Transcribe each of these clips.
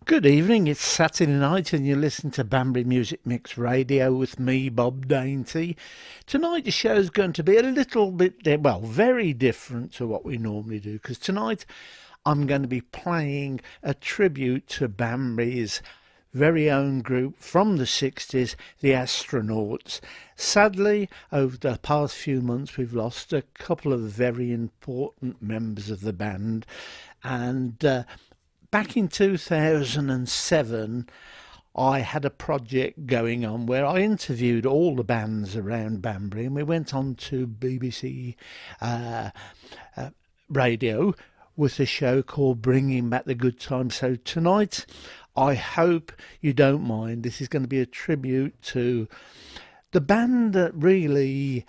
Good evening, it's Saturday night and you're listening to Banbury Music Mix Radio with me, Bob Dainty. Tonight the show's going to be a little bit, well, very different to what we normally do, because tonight I'm going to be playing a tribute to Banbury's very own group from the 60s, the Astronauts. Sadly, over the past few months we've lost a couple of very important members of the band, and back in 2007 I had a project going on where I interviewed all the bands around Banbury, and we went on to BBC radio with a show called Bringing Back the Good Times. So tonight, I hope you don't mind, this is going to be a tribute to the band that really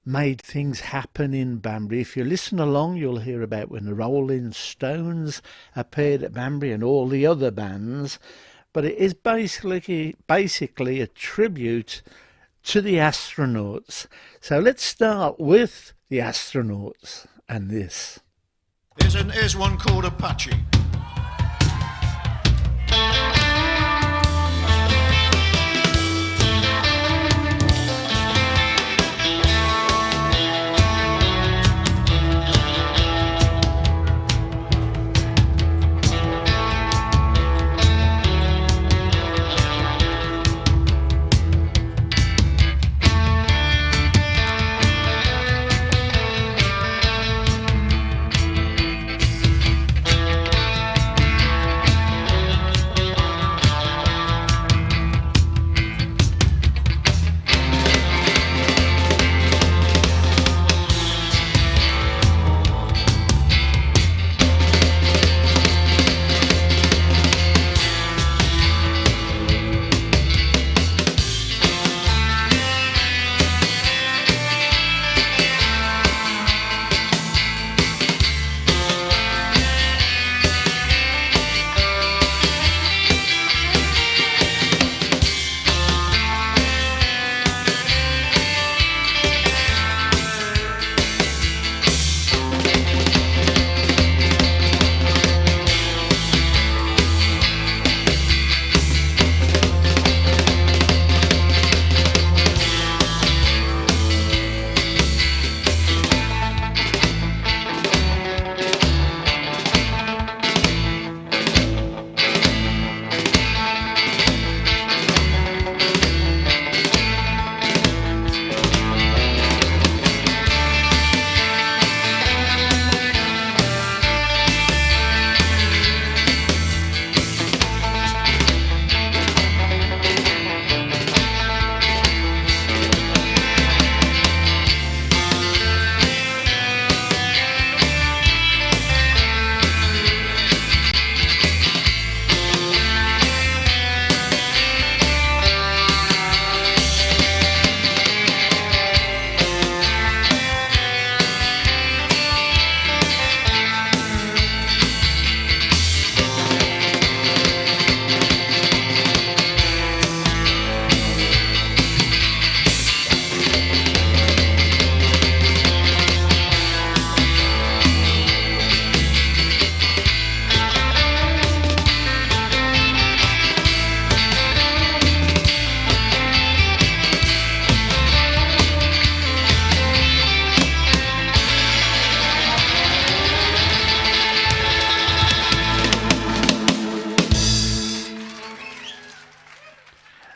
made things happen in Banbury. If you listen along, you'll hear about when the Rolling Stones appeared at Banbury and all the other bands. But it is basically a tribute to the Astronauts. So let's start with the Astronauts and this. Here's one called Apache.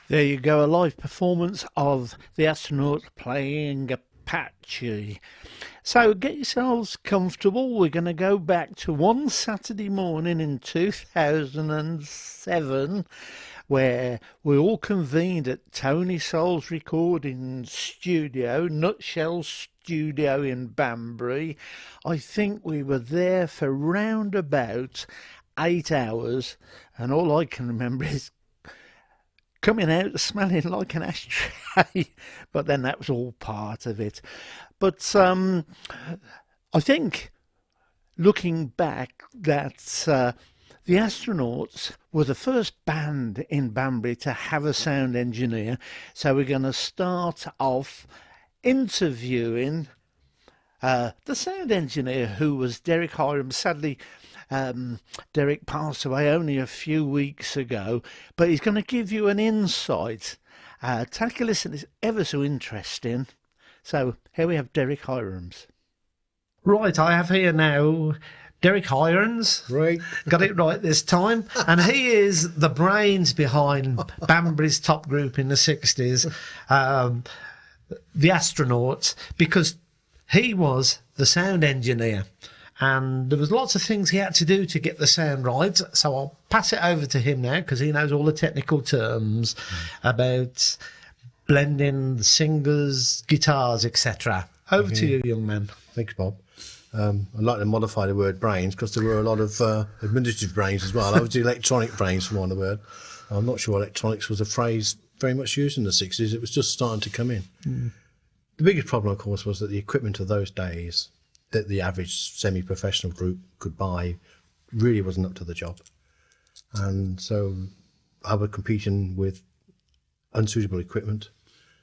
There you go, a live performance of the Astronauts playing Apache. So get yourselves comfortable. We're going to go back to one Saturday morning in 2007 where we all convened at Tony Soul's recording studio, Nutshell Studio in Banbury. I think we were there for round about 8 hours, and all I can remember is coming out smelling like an ashtray, but then that was all part of it. But I think, looking back, that the Astronauts were the first band in Banbury to have a sound engineer, so we're going to start off interviewing the sound engineer, who was Derek Hirons. Sadly, Derek passed away only a few weeks ago, but he's going to give you an insight. Take a listen, it's ever so interesting. So here we have Derek Hirons. Right, I have here now Derek Hirons. Right. Got it right this time. And he is the brains behind Banbury's top group in the 60s, the Astronauts, because he was the sound engineer. And there was lots of things he had to do to get the sound right. So I'll pass it over to him now because he knows all the technical terms about blending singers, guitars, etc. Over to you, young man. Thanks, Bob. I'd like to modify the word brains because there were a lot of administrative brains as well. I was the electronic brains for one word. I'm not sure electronics was a phrase very much used in the 60s. It was just starting to come in. The biggest problem, of course, was that the equipment of those days that the average semi-professional group could buy really wasn't up to the job. And so I was competing with unsuitable equipment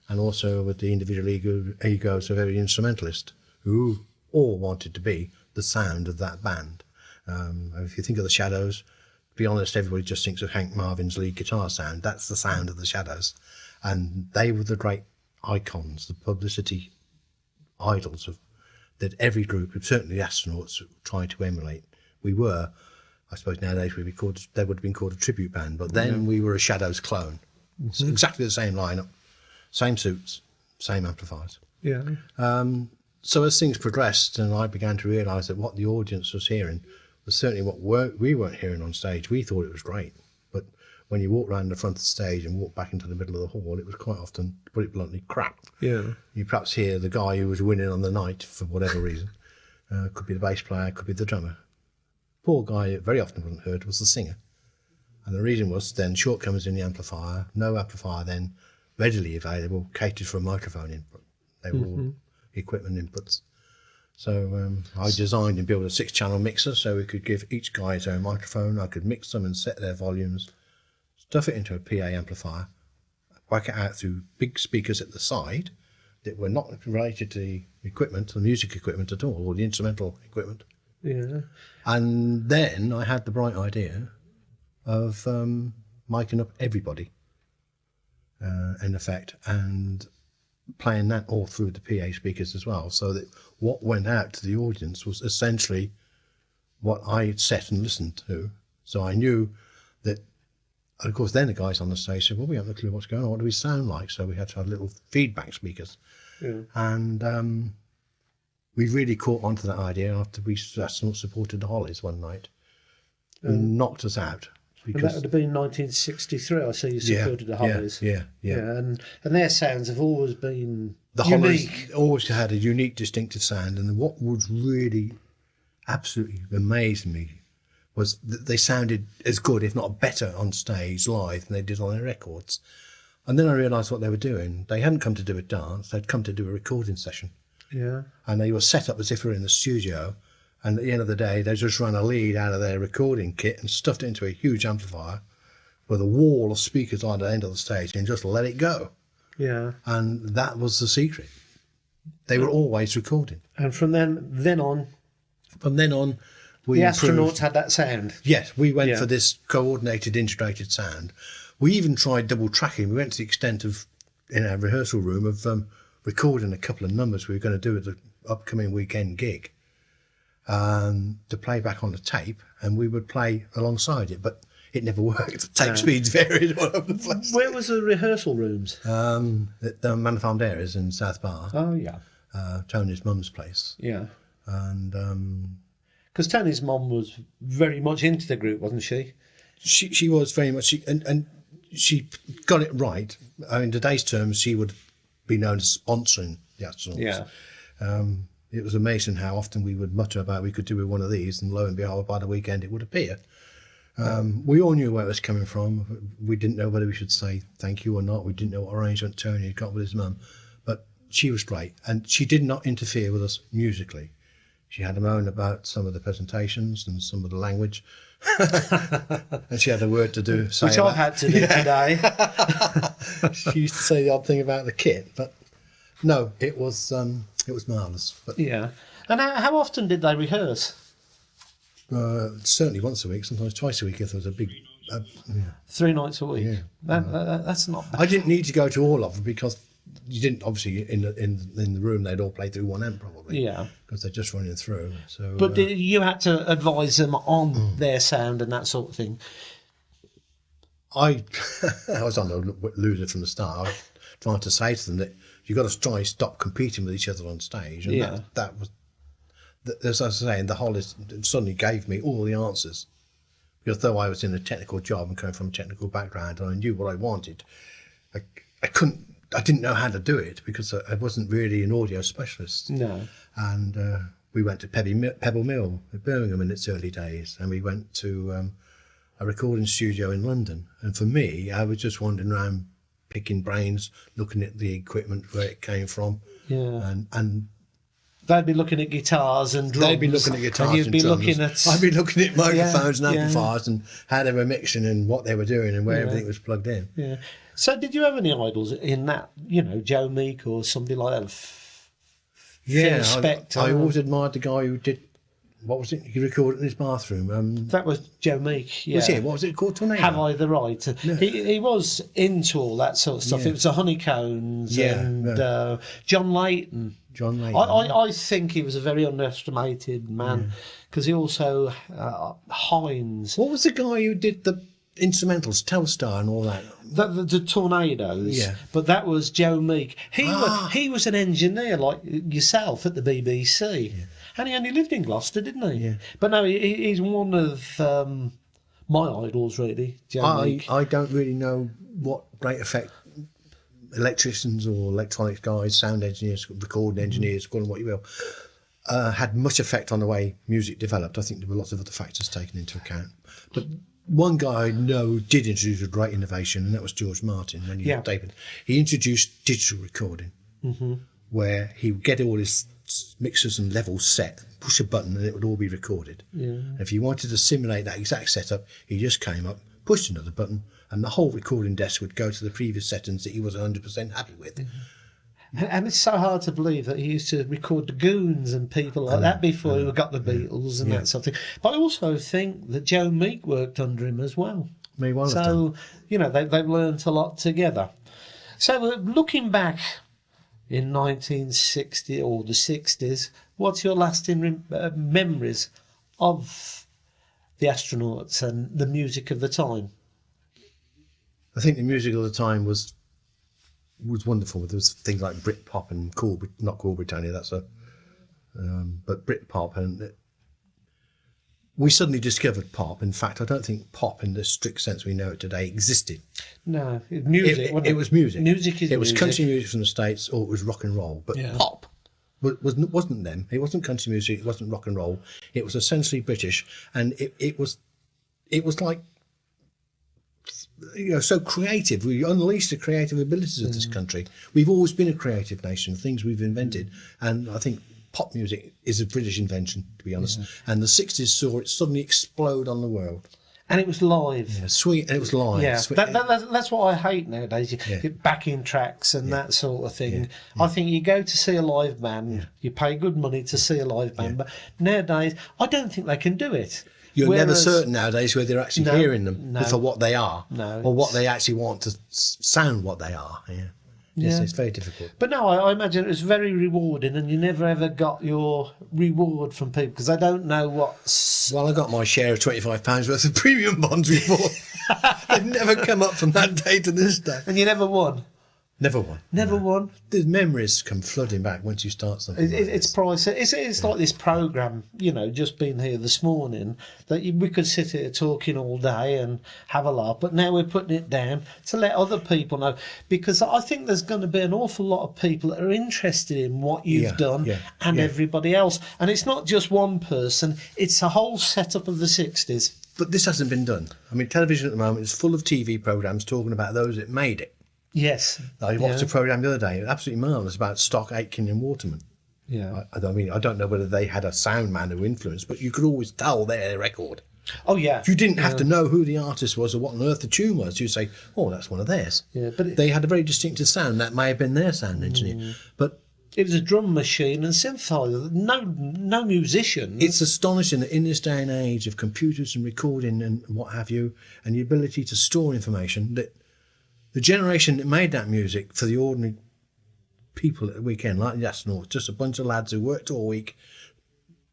and also with the individual egos of every instrumentalist who all wanted to be the sound of that band. If you think of the Shadows, to be honest, everybody just thinks of Hank Marvin's lead guitar sound. That's the sound of the Shadows. And they were the great icons, the publicity idols of that every group, certainly the Astronauts, tried to emulate. We were, I suppose nowadays they would have been called a tribute band, but then we were a Shadows clone. So exactly the same lineup, same suits, same amplifiers. Yeah. So as things progressed and I began to realise that what the audience was hearing was certainly what we weren't hearing on stage. We thought it was great, but when you walked around the front of the stage and walked back into the middle of the hall, it was quite often, to put it bluntly, crap. Yeah. You perhaps hear the guy who was winning on the night for whatever reason. Could be the bass player, could be the drummer. Poor guy that very often wasn't heard was the singer. And the reason was then shortcomings in the amplifier, no amplifier then readily available, catered for a microphone input. They were all equipment inputs. So I designed and built a 6-channel mixer so we could give each guy his own microphone. I could mix them and set their volumes, stuff it into a PA amplifier, whack it out through big speakers at the side that were not related to the equipment, the music equipment at all, or the instrumental equipment. Yeah. And then I had the bright idea of miking up everybody, in effect, and playing that all through the PA speakers as well, so that what went out to the audience was essentially what I had set and listened to. So I knew that, and of course then the guys on the stage said, well, we haven't a clue what's going on, what do we sound like? So we had to have little feedback speakers. Yeah. And we really caught on to that idea after we supported the Hollies one night. And knocked us out. And that would have been 1963, I see you supported the Hollies. Yeah. And their sounds have always been the unique. Hollies always had a unique, distinctive sound, and what was really absolutely amazed me was that they sounded as good, if not better, on stage live than they did on their records. And then I realised what they were doing. They hadn't come to do a dance, they'd come to do a recording session. Yeah. And they were set up as if they were in the studio. And at the end of the day, they just ran a lead out of their recording kit and stuffed it into a huge amplifier with a wall of speakers on the end of the stage and just let it go. Yeah. And that was the secret. They were always recording. And from then on... From then on, we the improved. Astronauts had that sound. Yes, we went for this coordinated, integrated sound. We even tried double tracking. We went to the extent of, in our rehearsal room, of recording a couple of numbers we were going to do at the upcoming weekend gig. To play back on the tape, and we would play alongside it, but it never worked. The tape speeds varied all over the place. Where was the rehearsal rooms? At the Manor Farm Dairies in South Bar. Oh, yeah. Tony's mum's place. Yeah. And because Tony's mum was very much into the group, wasn't she? She was very much, and she got it right. In today's terms, she would be known as sponsoring the Astronauts. Yeah. It was amazing how often we would mutter about we could do with one of these, and lo and behold, by the weekend it would appear. We all knew where it was coming from. We didn't know whether we should say thank you or not. We didn't know what arrangement Tony had got with his mum. But she was great, and she did not interfere with us musically. She had a moan about some of the presentations and some of the language. And she had a word to do. Which I've had to do today. She used to say the odd thing about the kit, but no, it was marvellous. But yeah. And how often did they rehearse? Certainly once a week, sometimes twice a week if there was a big. Yeah. 3 nights a week. Yeah. That's not bad. I didn't need to go to all of them because you didn't obviously in the room they'd all play through one amp probably. Yeah. Because they're just running through. So. But you had to advise them on their sound and that sort of thing. I was on the loser from the start. I was trying to say to them that you've got to try and stop competing with each other on stage, and that was, as I was saying, the Hollies suddenly gave me all the answers. Because though I was in a technical job and coming from a technical background, and I knew what I wanted, I didn't know how to do it because I wasn't really an audio specialist. No. And we went to Pebble Mill in Birmingham in its early days, and we went to a recording studio in London. And for me, I was just wandering around picking brains, looking at the equipment, where it came from. Yeah. And they'd be looking at guitars and drums. They'd be looking at guitars and you'd and be drums. looking at... I'd be looking at microphones and Yeah, amplifiers and how they were mixing and what they were doing and where everything was plugged in. Yeah. So did you have any idols in that, Joe Meek or somebody like that? Phil Spector? I always admired the guy who did, what was it, he recorded in his bathroom. That was Joe Meek, yeah. Was it? What was it called? Tornado? Have I the Right? No. He was into all that sort of stuff. Yeah. It was the Honeycombs and John Layton. John Layton. I think he was a very underestimated man because he also, Hines. What was the guy who did the instrumentals, Telstar and all that? The Tornadoes, Yeah. But that was Joe Meek. He was an engineer like yourself at the BBC, and he only lived in Gloucester, didn't he? Yeah. But no, he's one of my idols, really, Joe Meek. I don't really know what great effect electricians or electronics guys, sound engineers, recording engineers, call them what you will, had much effect on the way music developed. I think there were lots of other factors taken into account. But one guy I know did introduce a great innovation, and that was George Martin. When he was David, he introduced digital recording, where he would get all his mixers and levels set, push a button, and it would all be recorded. Yeah. And if you wanted to simulate that exact setup, he just came up, pushed another button, and the whole recording desk would go to the previous settings that he was 100% happy with. And it's so hard to believe that he used to record the Goons and people like that before he got the Beatles and that sort of thing. But I also think that Joe Meek worked under him as well. Me one of them. So, they've learnt a lot together. So looking back in 1960 or the 60s, what's your lasting memories of the Astronauts and the music of the time? I think the music of the time was wonderful. There was things like Britpop and not Cool Britannia, but Britpop, and we suddenly discovered pop. In fact, I don't think pop in the strict sense we know it today existed. No, music. It was music. Music is It was music. country music from the States, or it was rock and roll. But pop wasn't them. It wasn't country music. It wasn't rock and roll. It was essentially British, and it was like, so creative. We unleashed the creative abilities of this country. We've always been a creative nation, things we've invented. And I think pop music is a British invention, to be honest. And the 60s saw it suddenly explode on the world. And it was live. Yeah, sweet, and it was live. Yeah, Sweet. that's what I hate nowadays. Backing tracks and that sort of thing. I think you go to see a live band, you pay good money to see a live band, but nowadays I don't think they can do it. You're never certain nowadays whether you're actually hearing them for what they are, or what they actually want to sound what they are. It's very difficult. But no, I imagine it was very rewarding, and you never ever got your reward from people because I don't know what. Well, I got my share of £25 worth of premium bonds before. They've never come up from that day to this day. And you never won. Never won. Never won. The memories come flooding back once you start something. It's priceless. It's like this programme, just being here this morning, that we could sit here talking all day and have a laugh, but now we're putting it down to let other people know, because I think there's going to be an awful lot of people that are interested in what you've done and everybody else. And it's not just one person, it's a whole setup of the 60s. But this hasn't been done. I mean, television at the moment is full of TV programmes talking about those that made it. Yes. I watched a programme the other day, absolutely marvellous, about Stock, Aitken and Waterman. Yeah. I don't know whether they had a sound man who influenced, but you could always tell their record. Oh, yeah. You didn't have to know who the artist was or what on earth the tune was. You'd say, oh, that's one of theirs. Yeah, but they had a very distinctive sound. That may have been their sound engineer. But It was a drum machine and synthesizer. No musician. It's astonishing that in this day and age of computers and recording and what have you, and the ability to store information, that the generation that made that music for the ordinary people at the weekend, like the astronauts, just a bunch of lads who worked all week,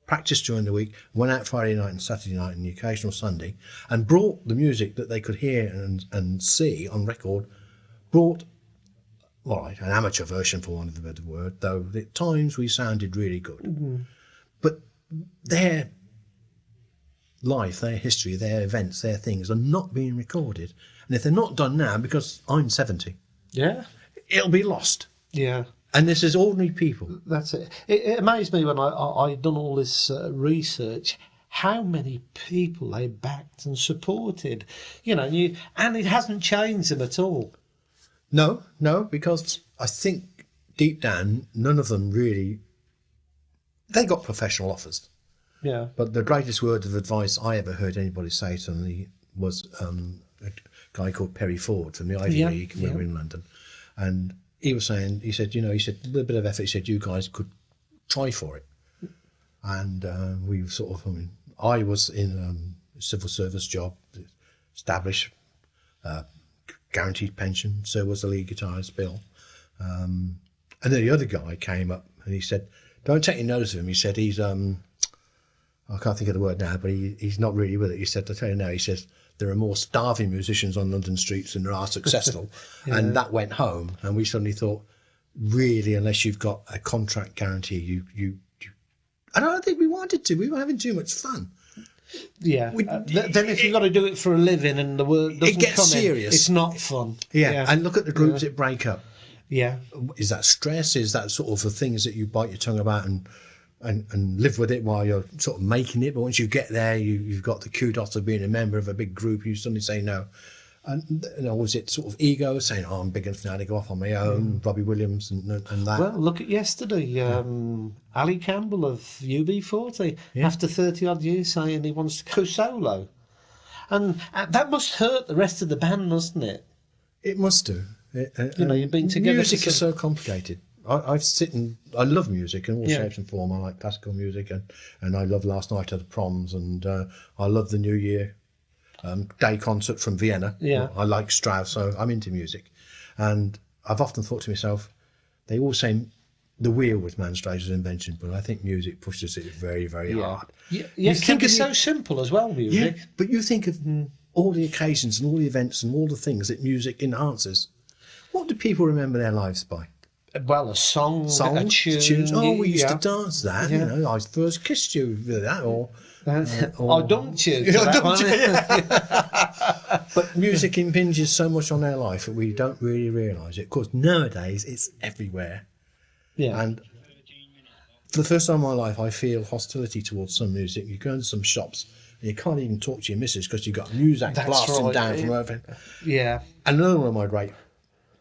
practiced during the week, went out Friday night and Saturday night and the occasional Sunday, and brought the music that they could hear and see on record, brought, well, an amateur version, for want of a better word, though at times we sounded really good. Mm-hmm. But their life, their history, their events, their things are not being recorded. And if they're not done now, because I'm 70, yeah, it'll be lost. Yeah. And this is ordinary people. That's it. It amazed me when I'd done all this research, how many people they backed and supported, and it hasn't changed them at all. No, because I think deep down, none of them really, they got professional offers. Yeah. But the greatest word of advice I ever heard anybody say to me was a guy called Perry Ford from the Ivy League when we were in London. And he was saying, he said, a little bit of effort, he said, you guys could try for it. And we sort of, I was in a civil service job, established, guaranteed pension, so was the lead guitarist Bill. And then the other guy came up and he said, don't take any notice of him. He said, he's, I can't think of the word now, but he's not really with it. He said, I'll tell you now, he says, there are more starving musicians on London streets than there are successful. Yeah. And that went home. And we suddenly thought, really, unless you've got a contract guarantee, you I don't think we wanted to. We were having too much fun. Yeah. Then if you've got to do it for a living and the work doesn't it gets come serious. it's not fun. Yeah. And look at the groups that break up. Yeah. Is that stress? Is that sort of the things that you bite your tongue about and live with it while you're sort of making it? But once you get there, you've got the kudos of being a member of a big group. You suddenly say no. And was it sort of ego saying, I'm big enough now to go off on my own, Robbie Williams and that? Well, look at yesterday. Ali Campbell of UB40, after 30 odd years, saying he wants to go solo. And that must hurt the rest of the band, mustn't it? It must do. You've been together. Music is so complicated. I love music in all shapes and form. I like classical music and I love Last Night at the Proms and I love the New Year Day concert from Vienna. Yeah. I like Strauss, so I'm into music. And I've often thought to myself, they all say the wheel was man's strangest invention, but I think music pushes it very, very hard. Yeah, it can be so simple as well, music. Yeah, but you think of all the occasions and all the events and all the things that music enhances. What do people remember their lives by? Well, a song, a tune. Tunes. Oh, we used to dance that. Yeah. I first kissed you with that, or I dumped you. But music impinges so much on our life that we don't really realise it. Of course, nowadays it's everywhere. Yeah. And for the first time in my life, I feel hostility towards some music. You go into some shops and you can't even talk to your missus because you've got music blasting down from over. Yeah. And another one of my great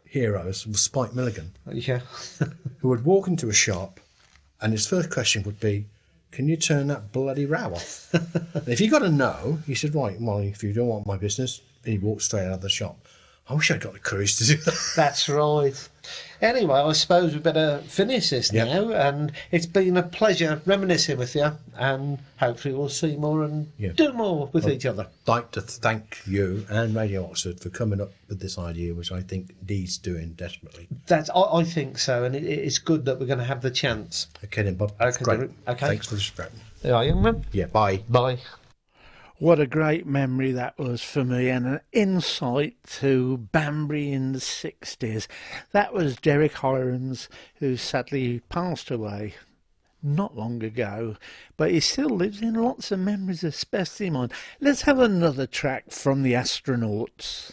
heroes was Spike Milligan. Yeah. Who would walk into a shop and his first question would be, can you turn that bloody row off? And if he got a no, he said, right, well, if you don't want my business, and he walked straight out of the shop. I wish I'd got the courage to do that. That's right. Anyway, I suppose we better finish this now, and it's been a pleasure reminiscing with you, and hopefully we'll see more and do more with each other. I'd like to thank you and Radio Oxford for coming up with this idea, which I think needs doing desperately. I think so, and it's good that we're going to have the chance. Okay then, Bob. Okay, great. Okay. Thanks for the spread. There are you, man. Yeah, bye. Bye. What a great memory that was for me, and an insight to Banbury in the 60s. That was Derek Hirons, who sadly passed away not long ago, but he still lives in lots of memories, especially mine. Let's have another track from the Astronauts.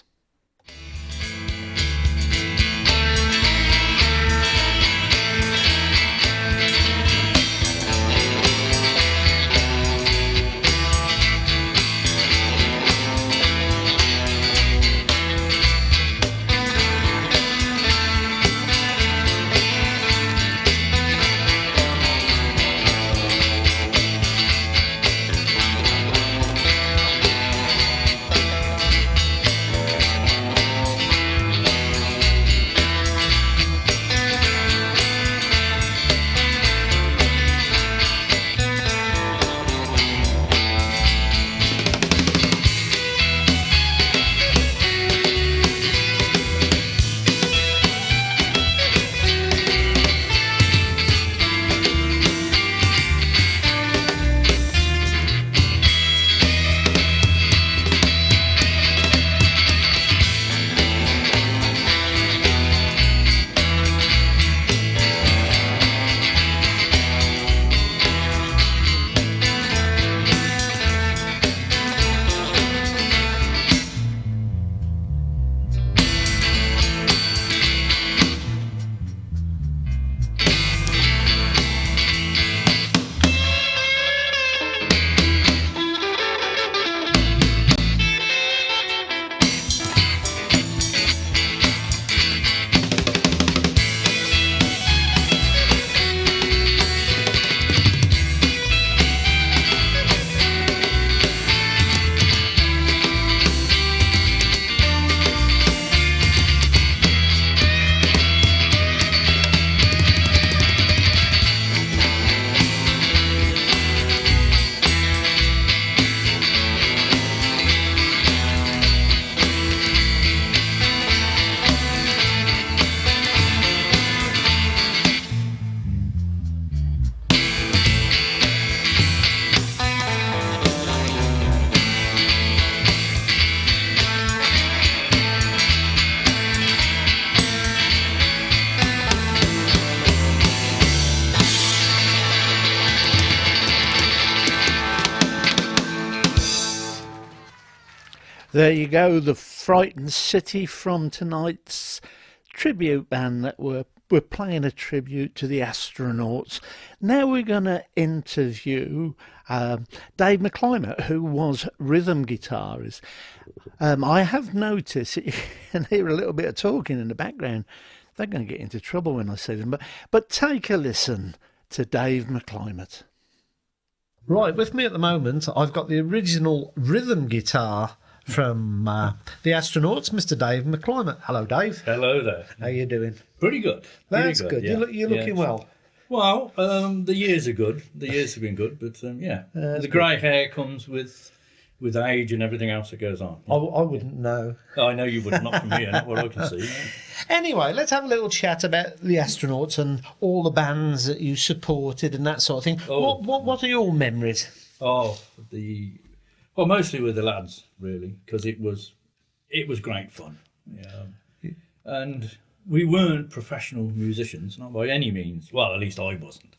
There you go, the Frightened City from tonight's tribute band that we're playing a tribute to the astronauts. Now we're going to interview Dave McClymont, who was rhythm guitarist. I have noticed, you can hear a little bit of talking in the background. They're going to get into trouble when I say them, but take a listen to Dave McClymont. Right, with me at the moment, I've got the original rhythm guitar from the astronauts, Mr. Dave McClymont. Hello, Dave. Hello there. How you doing? Pretty good. That's good. Yeah. You're looking well. Well, the years are good. The years have been good, but the grey hair comes with age and everything else that goes on. I wouldn't know. I know you would, not from here, not what I can see. Anyway, let's have a little chat about the astronauts and all the bands that you supported and that sort of thing. Oh. What are your memories? Well, mostly with the lads, really, because it was great fun. Yeah. And we weren't professional musicians, not by any means. Well, at least I wasn't.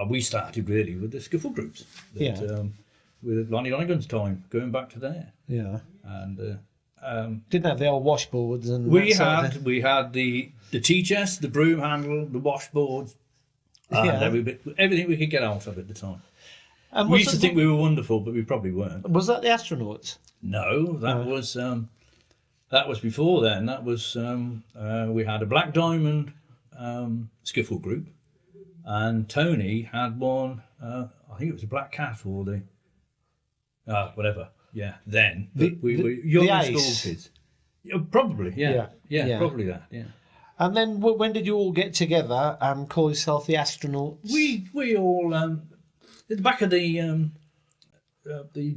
We started really with the skiffle groups. With Lonnie Lonigan's time, going back to there. Yeah. And didn't have the old washboards and we had the tea chest, the broom handle, the washboards, and everything we could get out of at the time. And we used to think we were wonderful, but we probably weren't. Was that the astronauts? No, that was before then. That was we had a Black Diamond skiffle group, and Tony had one. I think it was a Black Cat or the whatever. Yeah, then we were young school kids. Yeah, probably. Yeah, probably that. Yeah. And then when did you all get together and call yourself the astronauts? We all at the back of the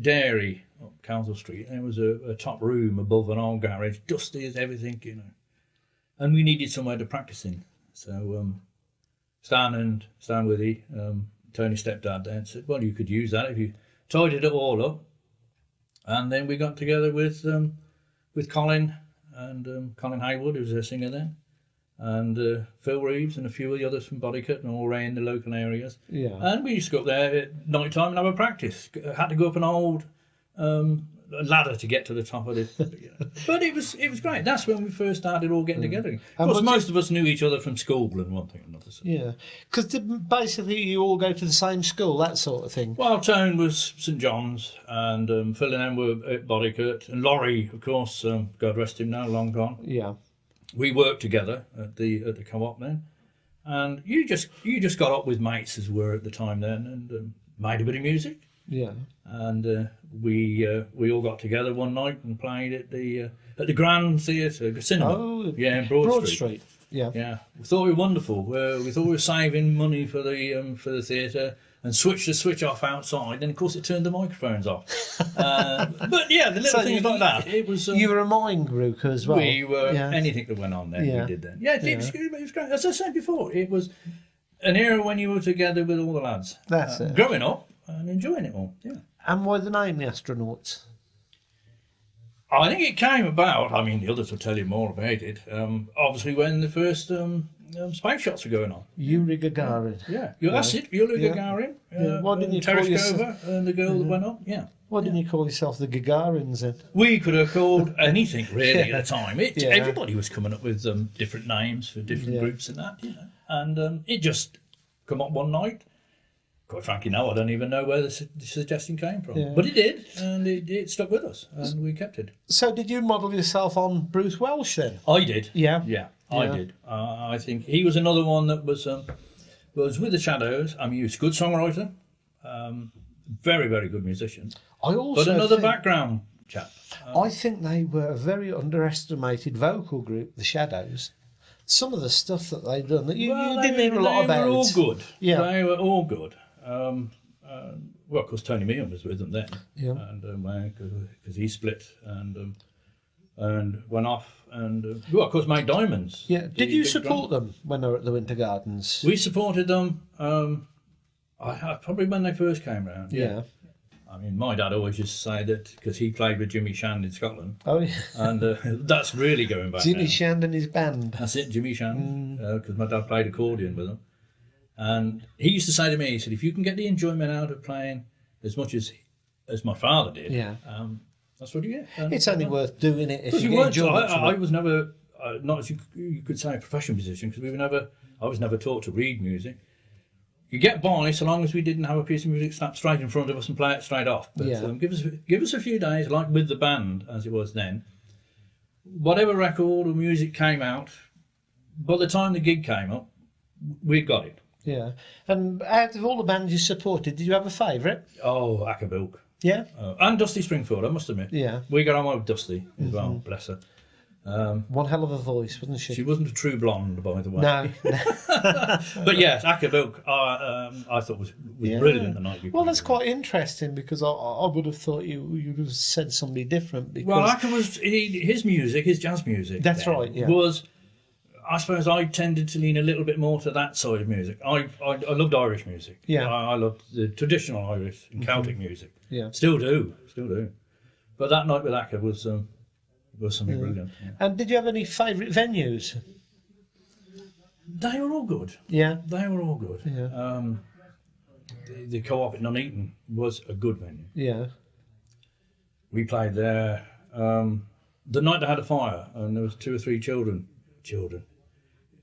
dairy up Council Street. There was a top room above an old garage, dusty as everything, and we needed somewhere to practice in. So Stan Withy, Tony's stepdad, then said, "Well, you could use that if you tidied it all up." And then we got together with Colin and Colin Haywood, who was a singer then, and Phil Reeves and a few of the others from Bodycut and all around the local areas. Yeah. And we used to go up there at night time and have a practice. Had to go up an old ladder to get to the top of it. But it was great. That's when we first started all getting together. Of course, most of us knew each other from school and one thing or another. So. Yeah, because basically you all go to the same school, that sort of thing. Well, Tone was St John's, and Phil and them were at Bodycut, and Laurie, of course, God rest him now, long gone. Yeah. We worked together at the co-op then, and you just got up with mates as were at the time then, and made a bit of music. Yeah. And we all got together one night and played at the Grand Theatre Cinema. Oh, yeah, in Broad Street. Yeah. Yeah. We thought we were wonderful. We thought we were saving money for the theatre, and switched the switch off outside. And of course, it turned the microphones off. But yeah, the little things like that. It was. You were a mime group as well. We were anything that went on then. We did then. Yeah, it was great. As I said before, it was an era when you were together with all the lads. That's it. Growing up and enjoying it all. Yeah. And why the name, the astronauts? I think it came about, I mean, the others will tell you more about it, obviously when the first space shots were going on. Yuri Gagarin. Yeah, that's it, Yuri Gagarin. Why didn't you call yourself... Tereshkova and the girl that went up, yeah. Why didn't you call yourself the Gagarins then? We could have called anything, really, at the time. Everybody was coming up with different names for different groups and that, And it just come up one night. Quite frankly, no, I don't even know where the suggestion came from. Yeah. But it did, and it stuck with us, and we kept it. So did you model yourself on Bruce Welch then? I did. Yeah? Yeah, I did. I think he was another one that was with the Shadows. I mean, he was a good songwriter, very, very good musician. But another background chap. I think they were a very underestimated vocal group, the Shadows. Some of the stuff that they've done, that you didn't hear a lot about. They were all good. Yeah. They were all good. Well, of course, Tony Meehan was with them then, and because he split and went off, and well, of course, Mike Diamonds. Yeah. Did you support them when they were at the Winter Gardens? We supported them. Probably when they first came round. Yeah. I mean, my dad always used to say that because he played with Jimmy Shand in Scotland. Oh, yeah. And that's really going back Jimmy now. Shand and his band. That's it, Jimmy Shand, because my dad played accordion with him. And he used to say to me, he said, if you can get the enjoyment out of playing as much as as my father did, Yeah. that's what you get. And, It's only worth doing it if because you we get weren't. enjoyment from I it. was never, not as you could say, a professional musician, because we were never. I was never taught to read music. You get by so long as we didn't have a piece of music snapped straight in front of us and play it straight off. But Yeah. give us a few days, like with the band as it was then. Whatever record or music came out, by the time the gig came up, we'd got it. Yeah. And out of all the bands you supported, did you have a favourite? Oh, Ackerbilk. Yeah. And Dusty Springfield, I must admit. Yeah. We got on with Dusty as well, bless her. One hell of a voice, wasn't she? She wasn't a true blonde, by the way. No. But yes, Ackerbilk, I thought was Yeah. brilliant the night we Well, played that's it. quite interesting because I would have thought you would have said somebody different. Because Well, Acker was his music, his jazz music. That's then right, yeah. Was, I suppose, I tended to lean a little bit more to that side of music. I loved Irish music. Yeah. I loved the traditional Irish and Celtic music. Yeah. Still do. But that night with Acker was something brilliant. Yeah. And did you have any favourite venues? They were all good. Yeah. They were all good. Yeah. The Co-op at Nuneaton was a good venue. Yeah. We played there the night they had a fire, and there was 2 or 3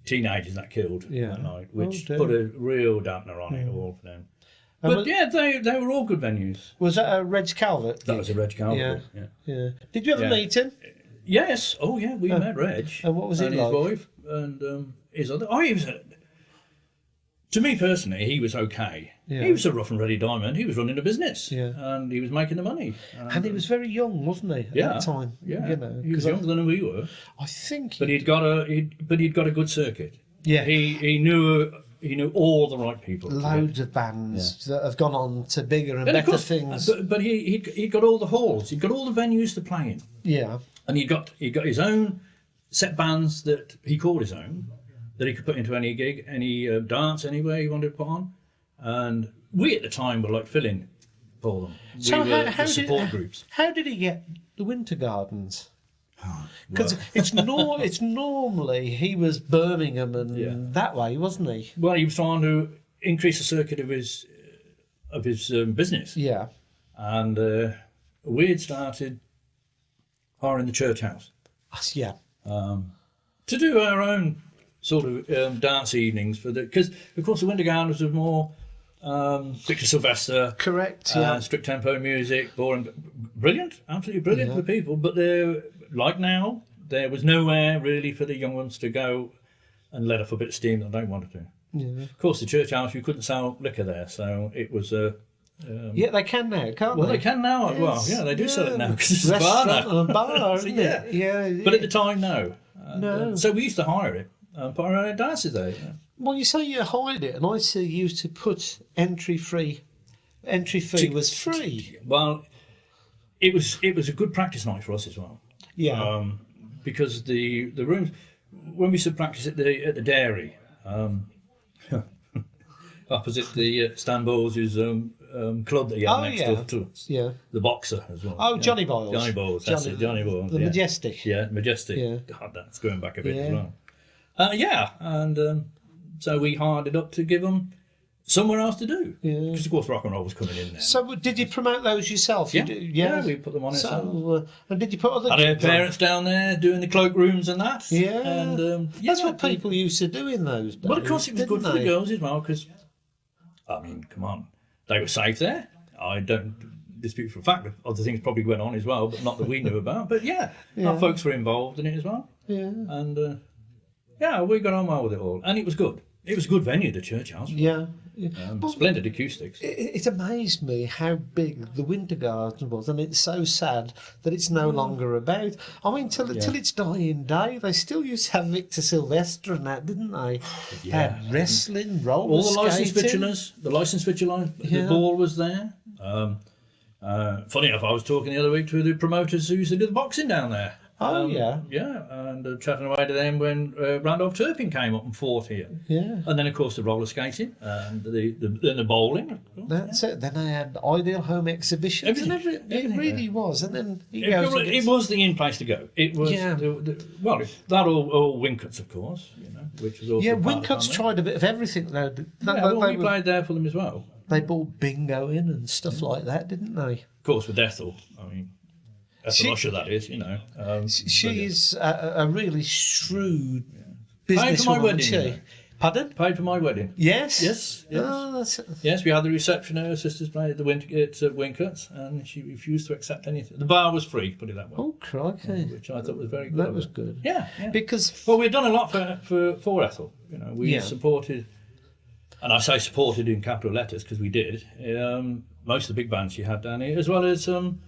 teenagers that killed Yeah. that night, which dear. put a real dampener on it all for them. And But was, yeah, they were all good venues. was that a Reg Calvert? That was a Reg Calvert. Yeah. Yeah. Yeah. Did you ever Yeah. meet him? Yes. Oh yeah, we met Reg. and what was he and like? his wife and his other. Oh, he was. To me personally, he was okay. Yeah. He was a rough and ready diamond. He was running a business, Yeah. and he was making the money. And he was very young, wasn't he? At Yeah, that time. yeah. You know, He was 'cause younger than we were, I think. but he'd got a good circuit. Yeah. He knew all the right people. Loads of bands that have gone on to bigger and And of better course, things. but he got all the halls. He'd got all the venues to play in, Yeah. and he got his own set bands that he called his own, that he could put into any gig, any dance, anywhere he wanted to put on. And we at the time were like filling for them. So we were how the support groups. How did he get the Winter Gardens? Oh, Because it's normally he was Birmingham and Yeah. that way, wasn't he? Well, he was trying to increase the circuit of his business, Yeah. and we had started hiring the church house Yeah. to do our own sort of dance evenings because of course the Winter Gardens was more Victor Sylvester, Correct. Yeah. strict tempo music, boring, brilliant, absolutely brilliant for people. But there, like now, there was nowhere really for the young ones to go and let off a bit of steam that they wanted to. Yeah. Of course, the church house, you couldn't sell liquor there, so it was a. Yeah, they can now, can't Well, they? they can now. Well, Yes, yeah, they do sell it now yeah. because it's a bar Restaurant now. and a bar, isn't Yeah. it? Yeah. But at the time, no. And, No. so we used to hire it and put our own dances there. Yeah. Well, you say you hide it, and I see you used to put entry fee was free. Well, it was a good practice night for us as well. Yeah. Because the rooms when we used to practice at the dairy, opposite the Stan Bowles' club that he had next door to us. Yeah. The boxer as well. Oh, yeah. Johnny Boyles. Johnny Boyles, that's it, Johnny Boyles. The yeah. Majestic. Yeah, Majestic. Yeah. God, that's going back a bit as Yeah. well. And so we hired it up to give them somewhere else to do. Yeah. Because of course rock and roll was coming in there. So did you promote those yourself? Yeah. Yeah, We put them on it. So, and did you put other? Had our parents down there doing the cloakrooms and that. Yeah. And That's what people used to do in those days. Well, of course, it was good didn't for the they? girls as well because, I mean, come on, they were safe there. I don't dispute for a fact that other things probably went on as well, but not that we knew about. But yeah, our folks were involved in it as well. Yeah. And yeah, we got on well with it all, and it was good. It was a good venue, the church house. Yeah. Splendid acoustics. It amazed me how big the Winter Gardens was, and it's so sad that it's no longer about. I mean, till its dying day, they still used to have Victor Sylvester and that, didn't they? They had wrestling, roller All the licensed skating. vitulers, the Yeah. ball was there. Funny enough, I was talking the other week to the promoters who used to do the boxing down there. Oh, yeah. Yeah, and chatting away to them when Randolph Turpin came up and fought here. Yeah. And then, of course, the roller skating and the bowling. That's it. Then they had Ideal Home Exhibitions. Everything, And it everything really was. And then he It, goes and it gets- was the in place to go. It was, Yeah. well, that all Wincuts, of course, which was also Yeah, part of the Wincott's family. tried a bit of everything. Though. Yeah, well, we played there for them as well. They brought bingo in and stuff like that, didn't they? Of course, with Ethel, I mean, Ethel Usher, that is, you know. She's a really shrewd Paid for my businesswoman, wedding, isn't you know. she? Pardon? Paid for my wedding. Yes? Yes. Oh, that's... Yes, we had the reception at her sister's place at the Winker's, and she refused to accept anything. The bar was free, put it that way. Oh, crikey. Which I thought was very good. That was good. Yeah. Because... Well, we've done a lot for Ethel. You know, we supported, and I say supported in capital letters because we did, most of the big bands she had down here, as well as, I'm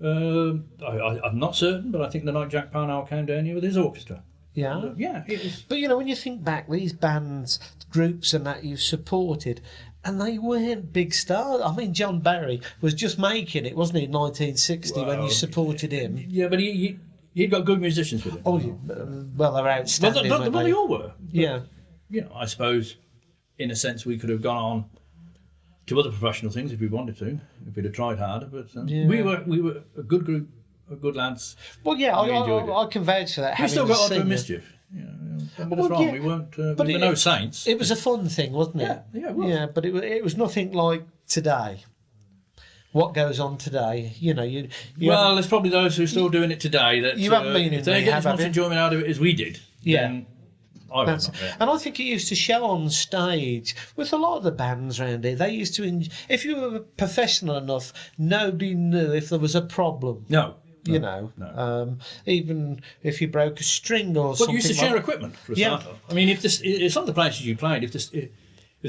not certain, but I think the night Jack Parnell came down here with his orchestra. Yeah. Yeah, it was. But, you know, when you think back, these bands, groups and that you supported, and they weren't big stars. I mean, John Barry was just making it, wasn't he, in 1960 when you supported him? Yeah, but he'd got good musicians with him. Oh, well, they're outstanding, Well, they all were. But, yeah. You know, I suppose, in a sense, we could have gone on to other professional things if we wanted to, if we'd have tried harder. But we were a good group of good lads. Well, yeah, I can vouch for that. We still got on to mischief. You know, don't get us wrong. We weren't. We were no saints. It was a fun thing, wasn't it? Yeah, it was. Yeah, but it was nothing like today. What goes on today? You know, well, there's probably those who are still doing it today. That you haven't been in if they get as much enjoyment out of it as we did. Then I don't know. And I think it used to show on stage with a lot of the bands around here. They used to, if you were professional enough, nobody knew if there was a problem. No. You know, even if you broke a string or something. Well, you used to share equipment for a start off. I mean, if some of the places you played, if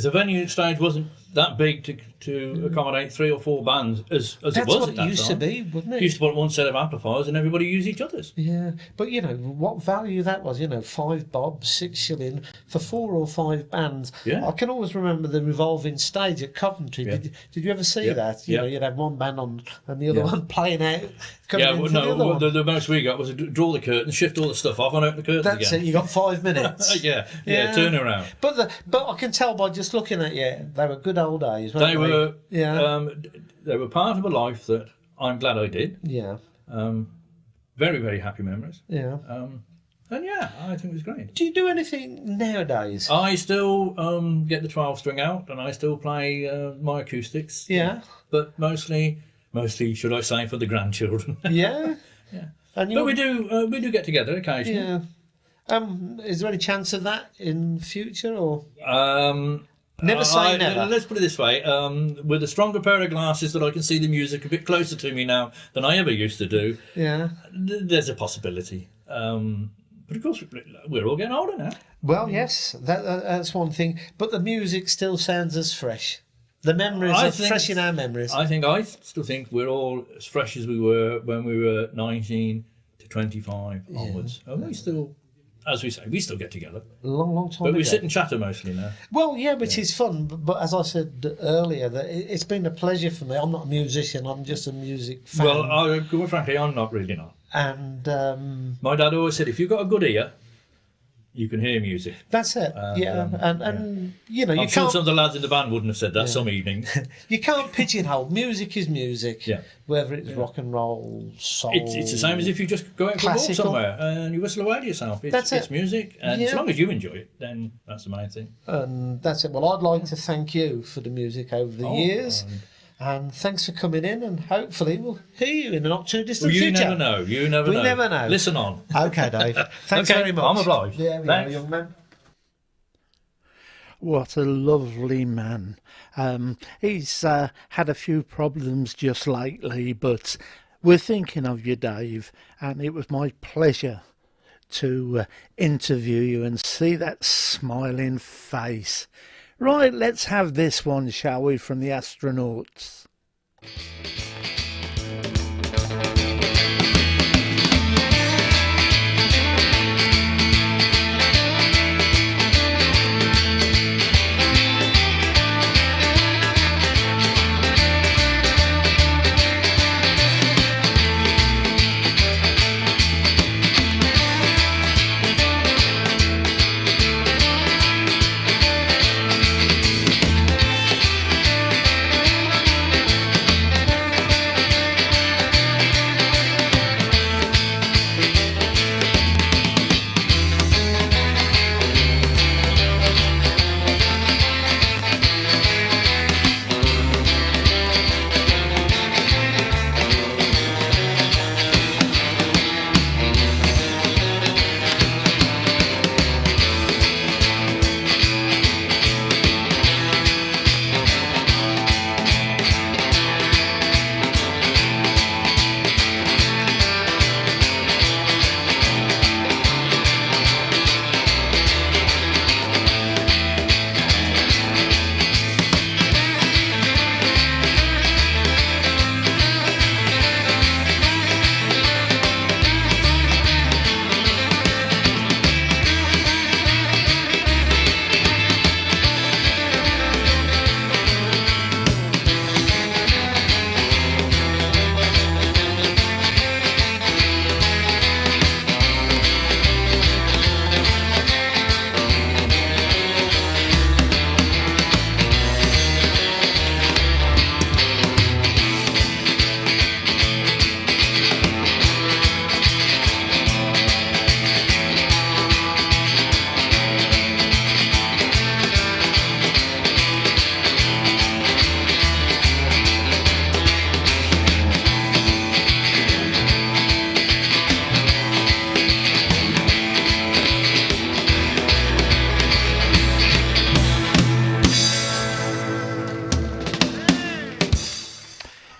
the venue stage wasn't that big to accommodate 3 or 4 bands as it was That's what at that it used time, to be, wouldn't it? You used to put one set of amplifiers and everybody used each other's. Yeah, but you know what value that was. You know, 5 bob, 6 shilling for 4 or 5 bands. Yeah. I can always remember the revolving stage at Coventry. Yeah. Did you ever see that? You know, you'd have one band on and the other one playing out. The most we got was to draw the curtain, shift all the stuff off, and open the curtains again. That's it. You got 5 minutes. yeah, turn around. But I can tell by just looking at you, they were good old days. Weren't They were. They were part of a life that I'm glad I did. Yeah. Very, very happy memories. Yeah. And yeah, I think it was great. Do you do anything nowadays? I still get the 12-string out, and I still play my acoustics. Yeah. But mostly, should I say, for the grandchildren. Yeah. Yeah. And but we do get together occasionally. Yeah. Is there any chance of that in future or? Never say never. Let's put it this way: with a stronger pair of glasses, that I can see the music a bit closer to me now than I ever used to do. Yeah. There's a possibility. But of course, we're all getting older now. Well, yes, that's one thing. But the music still sounds as fresh. The memories are fresh in our memories. I still think we're all as fresh as we were when we were 19 to 25 onwards. And we still, as we say, we still get together. A long time But ago. we sit and chatter mostly now. Well, yeah, which is fun. But as I said earlier, that it's been a pleasure for me. I'm not a musician. I'm just a music fan. Well, quite frankly, I'm not really not. And my dad always said, if you've got a good ear, you can hear music. That's it. And you know, you I'm sure can't. some of the lads in the band wouldn't have said that some evening. You can't pigeonhole. Music is music. Yeah. Whether it's rock and roll, soul. It's the same as if you just go out for a walk Classical. somewhere and you whistle away to yourself. That's it. It's music, and as long as you enjoy it, then that's the main thing. And that's it. Well, I'd like to thank you for the music over the years. And thanks for coming in, and hopefully we'll hear you in the not too distant future. Never know. You never know. We never know. Listen on. Okay, Dave. Thanks Okay, very much. I'm obliged. Yeah, we Thanks. are, young man. What a lovely man. He's had a few problems just lately, but we're thinking of you, Dave, and it was my pleasure to interview you and see that smiling face. Right, let's have this one, shall we, from the Astronauts.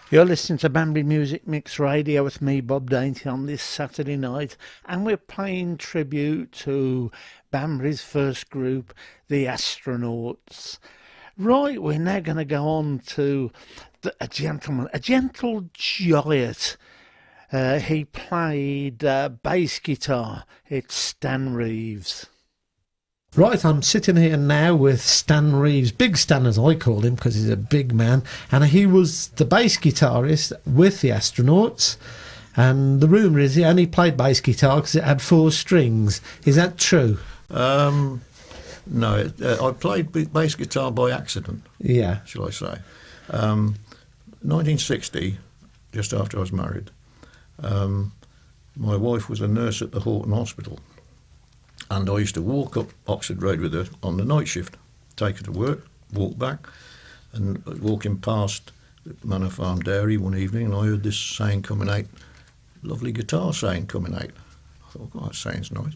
You're listening to Banbury Music Mix Radio with me, Bob Dainty, on this Saturday night, and we're paying tribute to Banbury's first group, the Astronauts. Right, we're now going to go on to a gentleman, a gentle giant. He played bass guitar. It's Stan Reeves. Right, I'm sitting here now with Stan Reeves, Big Stan as I call him because he's a big man, and he was the bass guitarist with the Astronauts, and the rumour is he only played bass guitar because it had 4 strings. Is that true? No, I played bass guitar by accident, Yeah. shall I say. 1960, just after I was married, my wife was a nurse at the Horton Hospital. And I used to walk up Oxford Road with her on the night shift, take her to work, walk back, and walking past the Manor Farm Dairy one evening, and I heard this saying coming out, lovely guitar saying coming out. I thought, oh, that sounds nice.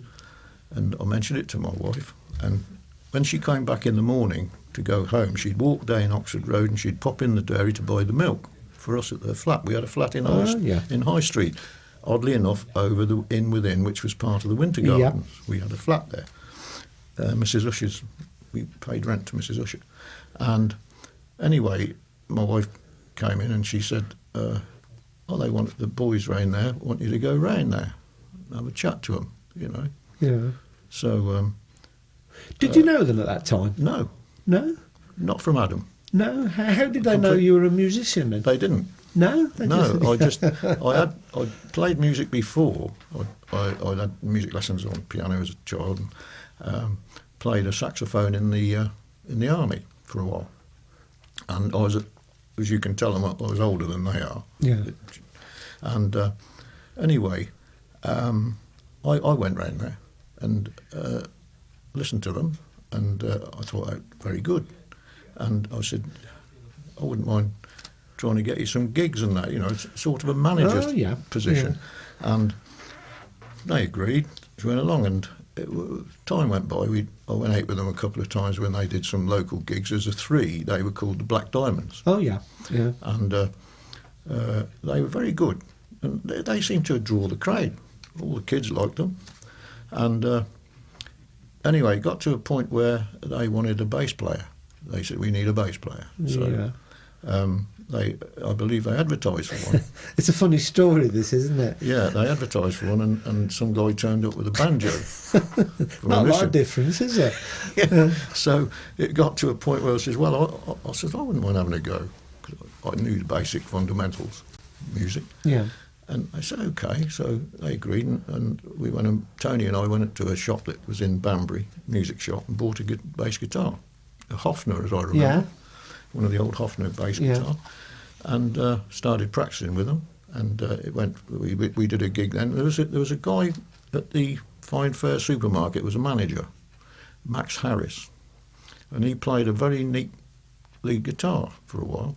And I mentioned it to my wife, and when she came back in the morning to go home, she'd walk down Oxford Road and she'd pop in the dairy to buy the milk for us at the flat. We had a flat in High Street. Oddly enough, over the Inn Within, which was part of the Winter Gardens. Yep. We had a flat there. Mrs. Usher's, we paid rent to Mrs. Usher. And anyway, my wife came in and she said, they want the boys round there, want you to go round there and have a chat to them, you know. Yeah. So... did you know them at that time? No. No? Not from Adam. No? How did they know you were a musician then? They didn't. No? I played music before. I had music lessons on piano as a child and played a saxophone in the army for a while. And I was, as you can tell them, I was older than they are. Yeah. And anyway, I went round there and listened to them, and I thought they were very good. And I said, I wouldn't mind trying to get you some gigs and that, you know, it's sort of a manager's position. Yeah. And they agreed, we went along, and time went by. I went out with them a couple of times when they did some local gigs. As a 3, they were called the Black Diamonds. Oh, yeah, yeah. And they were very good. And they seemed to draw the crowd. All the kids liked them. And anyway, it got to a point where they wanted a bass player. They said, we need a bass player. So, I believe they advertised for one. It's a funny story, this, isn't it? Yeah, they advertised for one, and some guy turned up with a banjo. Not a lot of difference, is it? Yeah. So it got to a point where I said, well, I said, I wouldn't mind having a go. I knew the basic fundamentals, music. Yeah. And I said, OK. So they agreed, and we went, and Tony and I went to a shop that was in Banbury, music shop, and bought a bass guitar. A Hofner, as I remember. Yeah. One of the old Hofner bass guitars, and started practicing with them. And it went. We did a gig then. There was a guy at the Fine Fair supermarket. Was a manager, Max Harris, and he played a very neat lead guitar for a while.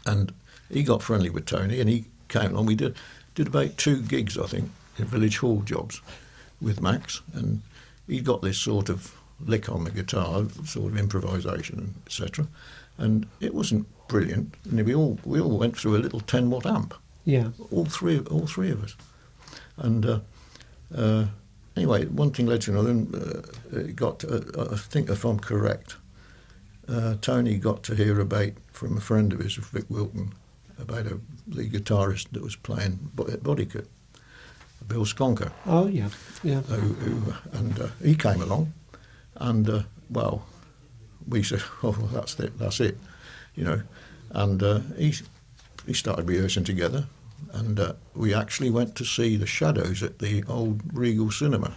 And he got friendly with Tony, and he came along. We did about 2 gigs, I think, in village hall jobs with Max, and he got this sort of lick on the guitar, sort of improvisation, etc. And it wasn't brilliant. And we all went through a little 10-watt amp. Yeah. All three of us. And anyway, one thing led to another. And it got to, I think, if I'm correct, Tony got to hear from a friend of his, Vic Wilton, about a lead guitarist that was playing Bodykit, Bill Skonker. Oh yeah, yeah. And he came along. And, well, we said, oh, well, that's it, you know. And he started rehearsing together, and we actually went to see the Shadows at the old Regal Cinema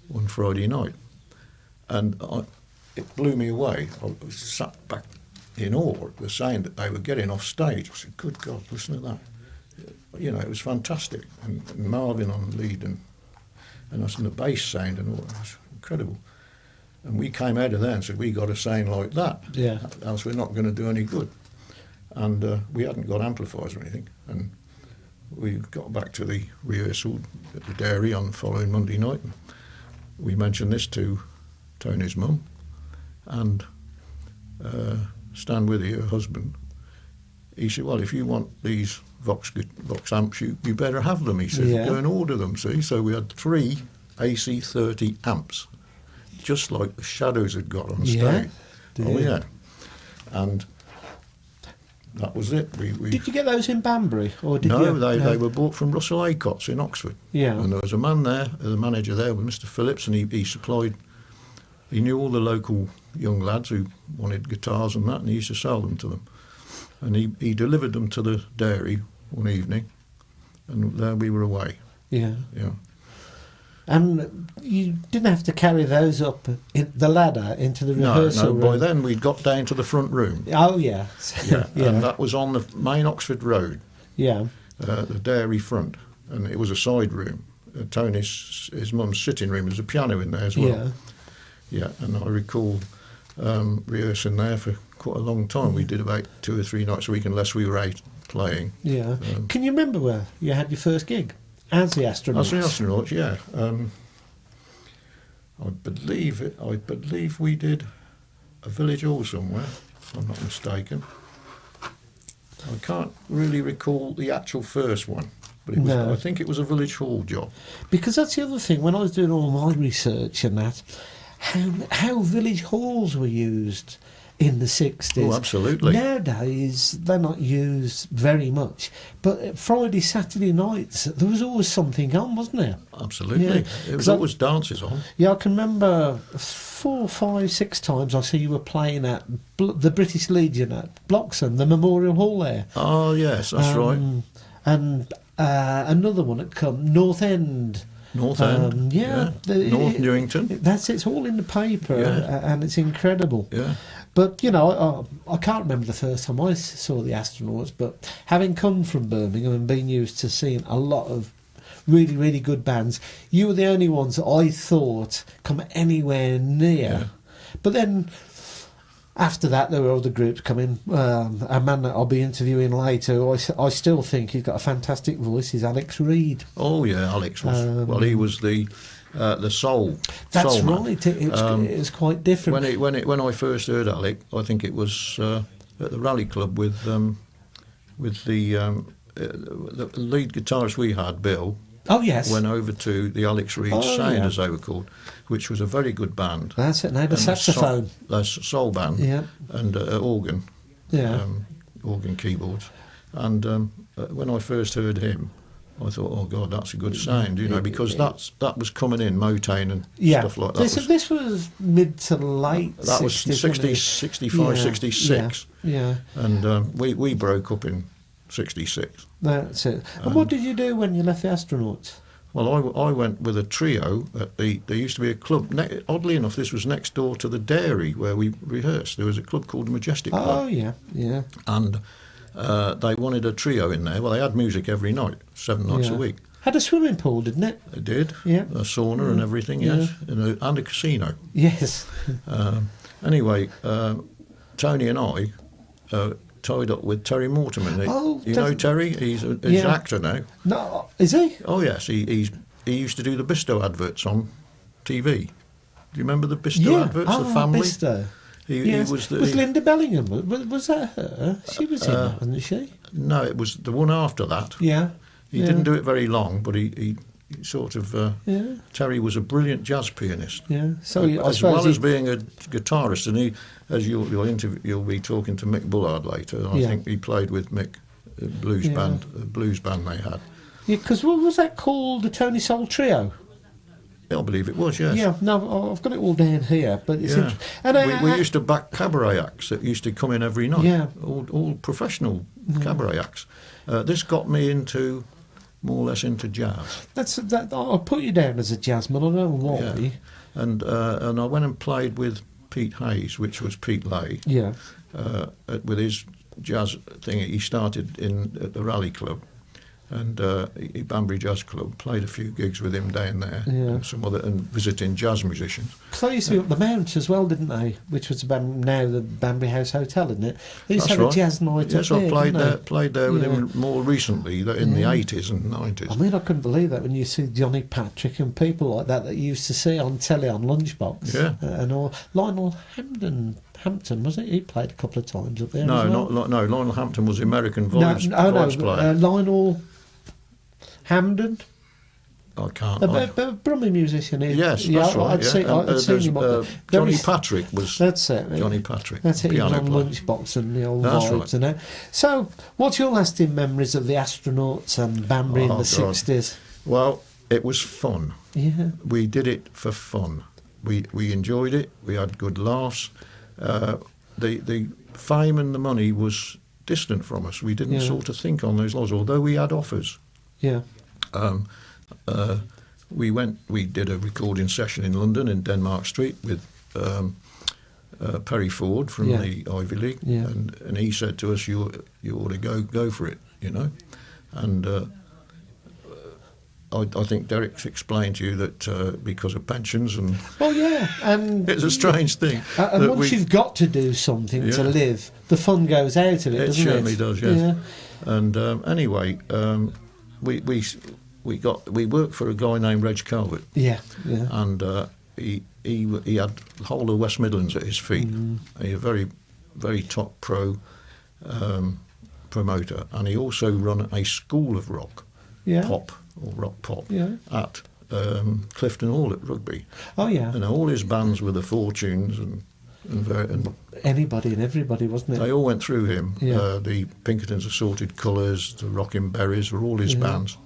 one Friday night. And it blew me away. I was sat back in awe at the sound that they were getting off stage. I said, good God, listen to that. You know, it was fantastic. And Marvin on lead, and us in the bass sound, and all that was incredible. And we came out of there and said, we got a sound like that, else we're not going to do any good. And we hadn't got amplifiers or anything. And we got back to the rehearsal at the dairy on the following Monday night. And we mentioned this to Tony's mum, and Stan Withy, her husband, he said, well, if you want these Vox amps, you better have them. He said, go and order them, see. So we had 3 AC30 amps, just like the Shadows had got on stage. Oh, yeah. And that was it. Did you get those in Banbury? Or did they were bought from Russell Aycott's in Oxford. Yeah. And there was a man there, the manager there, with Mr. Phillips, and he supplied... He knew all the local young lads who wanted guitars and that, and he used to sell them to them. And he delivered them to the dairy one evening, and there we were away. Yeah. Yeah. And you didn't have to carry those up the ladder into the rehearsal room? No, by then we'd got down to the front room. Oh, yeah. Yeah, and that was on the main Oxford Road. Yeah. The dairy front, and it was a side room. Tony's, his mum's sitting room, there's a piano in there as well. Yeah. Yeah, and I recall rehearsing there for quite a long time. We did about 2 or 3 nights a week, unless we were out playing. Yeah. Can you remember where you had your first gig? As the Astronauts? As the Astronauts, yeah. I believe we did a village hall somewhere, if I'm not mistaken. I can't really recall the actual first one, but it was, I think it was a village hall job. Because that's the other thing, when I was doing all my research and that, how village halls were used in the 60s. Oh, absolutely. Nowadays, they're not used very much. But Friday, Saturday nights, there was always something on, wasn't there? Absolutely. Yeah. There was always dances on. Yeah, I can remember 4, 5, 6 times I see you were playing at the British Legion at Bloxham, the Memorial Hall there. Oh, yes, that's right. And another one at North End. North End, North Newington. That's it's all in the paper, and it's incredible. Yeah. But, you know, I can't remember the first time I saw the Astronauts, but having come from Birmingham and being used to seeing a lot of really, really good bands, you were the only ones that I thought come anywhere near. Yeah. But then, after that, there were other groups coming. A man that I'll be interviewing later, who I still think he's got a fantastic voice, is Alex Reid. Oh, yeah, Alex was... well, he was the soul. That's soul right. It was quite different. When I first heard Alec, I think it was at the Rally Club with the lead guitarist we had, Bill. Oh yes. Went over to the Alex Reid Sound, as they were called, which was a very good band. That's it. Now the saxophone. The soul band. Yeah. And organ. Yeah. Organ keyboards. And when I first heard him, I thought, oh God, that's a good sound, you know, because that was coming in, Motown and stuff like that. This was mid to late 60s. That was 60, 65, 66. Yeah. And we broke up in 66. That's it. And what did you do when you left the Astronauts? Well, I went with a trio at there used to be a club, oddly enough, this was next door to the dairy where we rehearsed. There was a club called the Majestic Club. Oh, yeah. And they wanted a trio in there. Well, they had music every night, 7 nights a week. Had a swimming pool, didn't it? They did. Yeah. A sauna and everything, yes. And a casino. Yes. Anyway, Tony and I tied up with Terry Mortimer. You know Terry? He's an actor now. No, is he? Oh, yes. He used to do the Bisto adverts on TV. Do you remember the Bisto adverts, the family? Bisto. He was Linda Bellingham, was that her? She was in that, wasn't she? No, it was the one after that. Yeah. He didn't do it very long, but he sort of... Terry was a brilliant jazz pianist. Yeah. So as well as being a guitarist, and he, as you'll be talking to Mick Bullard later, I think he played with Mick, a blues band they had. Yeah, because what was that called, the Tony Soul Trio? I believe it was, yes. Yeah, no, I've got it all down here. But it's and we used to back cabaret acts that used to come in every night. Yeah. All professional cabaret acts. This got me into, more or less, into jazz. I'll put you down as a jazzman, I don't know why. Yeah. And I went and played with Pete Hayes, which was Pete Lay. Yeah. With his jazz thing, he started at the Rally Club. And Banbury Jazz Club, played a few gigs with him down there, and and visiting jazz musicians. Because they used to be up the Mount as well, didn't they? Which was now the Banbury House Hotel, isn't it? They used to have a jazz night up there. Yes, I played there with him more recently, in the 80s and 90s. I mean, I couldn't believe that when you see Johnny Patrick and people like that you used to see on telly on Lunchbox. Yeah. And all Lionel Hampden. Hampton, was it? He played a couple of times up there. No, as well. no. Lionel Hampton was the American vibes player. Lionel Hamden. I can't. A Brummie musician. Yes, that's right. I'd seen him up there. Johnny Patrick was. That's it. Johnny Patrick. That's it. He was on player. Lunchbox and the old That's vibes right. and that. So, what's your lasting memories of the Astronauts and Banbury in the 60s? Well, it was fun. Yeah. We did it for fun. We enjoyed it. We had good laughs. The fame and the money was distant from us. We didn't sort of think on those lines, although we had offers. Yeah. We did a recording session in London in Denmark Street with Perry Ford from the Ivy League, and he said to us, "You ought to go for it," you know. And I think Derek's explained to you that because of pensions and and it's a strange thing. And once you've got to do something to live, the fun goes out of it, doesn't it? It certainly does, yes. Yeah. And anyway, we worked for a guy named Reg Calvert. Yeah. And he had the whole of West Midlands at his feet. He's a very, very top pro promoter, and he also run a school of rock pop or rock pop at Clifton Hall at Rugby. Oh yeah. And all his bands were the Fortunes and anybody and everybody, wasn't it? They all went through him. The Pinkerton's Assorted Colours, the Rockin' Berries, were all his bands.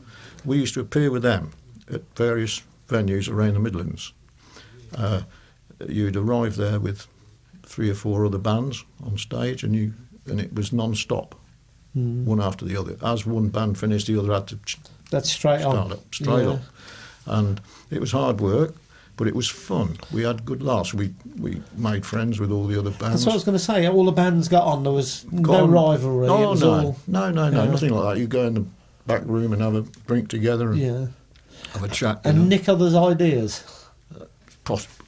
We used to appear with them at various venues around the Midlands. You'd arrive there with 3 or 4 other bands on stage, and it was non-stop, one after the other. As one band finished, the other had to straight up. And it was hard work, but it was fun. We had good laughs. We made friends with all the other bands. That's what I was going to say. All the bands got on. There was no rivalry. Oh, no, nothing like that. You go in the back room and have a drink together and have a chat. And nick others' ideas.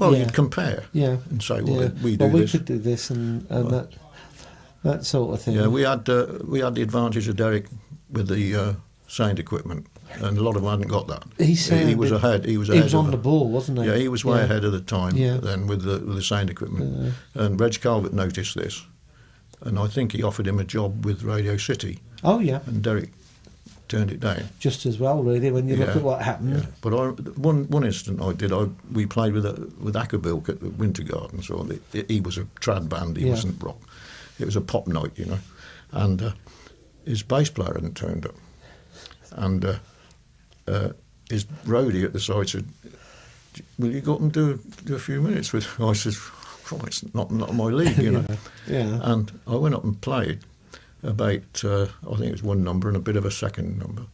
You'd compare and say, we could do this and that sort of thing. Yeah, we had the advantage of Derek with the sound equipment, and a lot of them hadn't got that. He was ahead. He was on the ball, wasn't he? Yeah, he was way ahead of the time then with the sound equipment. And Reg Calvert noticed this, and I think he offered him a job with Radio City. Oh yeah. And Derek turned it down. Just as well, really, when you look at what happened. Yeah. But one instant we played with Ackerbilk at the Winter Gardens. He was a trad band, he wasn't rock. It was a pop night, you know. And his bass player hadn't turned up. And his roadie at the side said, "Will you go up and do a few minutes with?" I said, "It's not my league, you know." And I went up and played about, I think it was one number and a bit of a second number,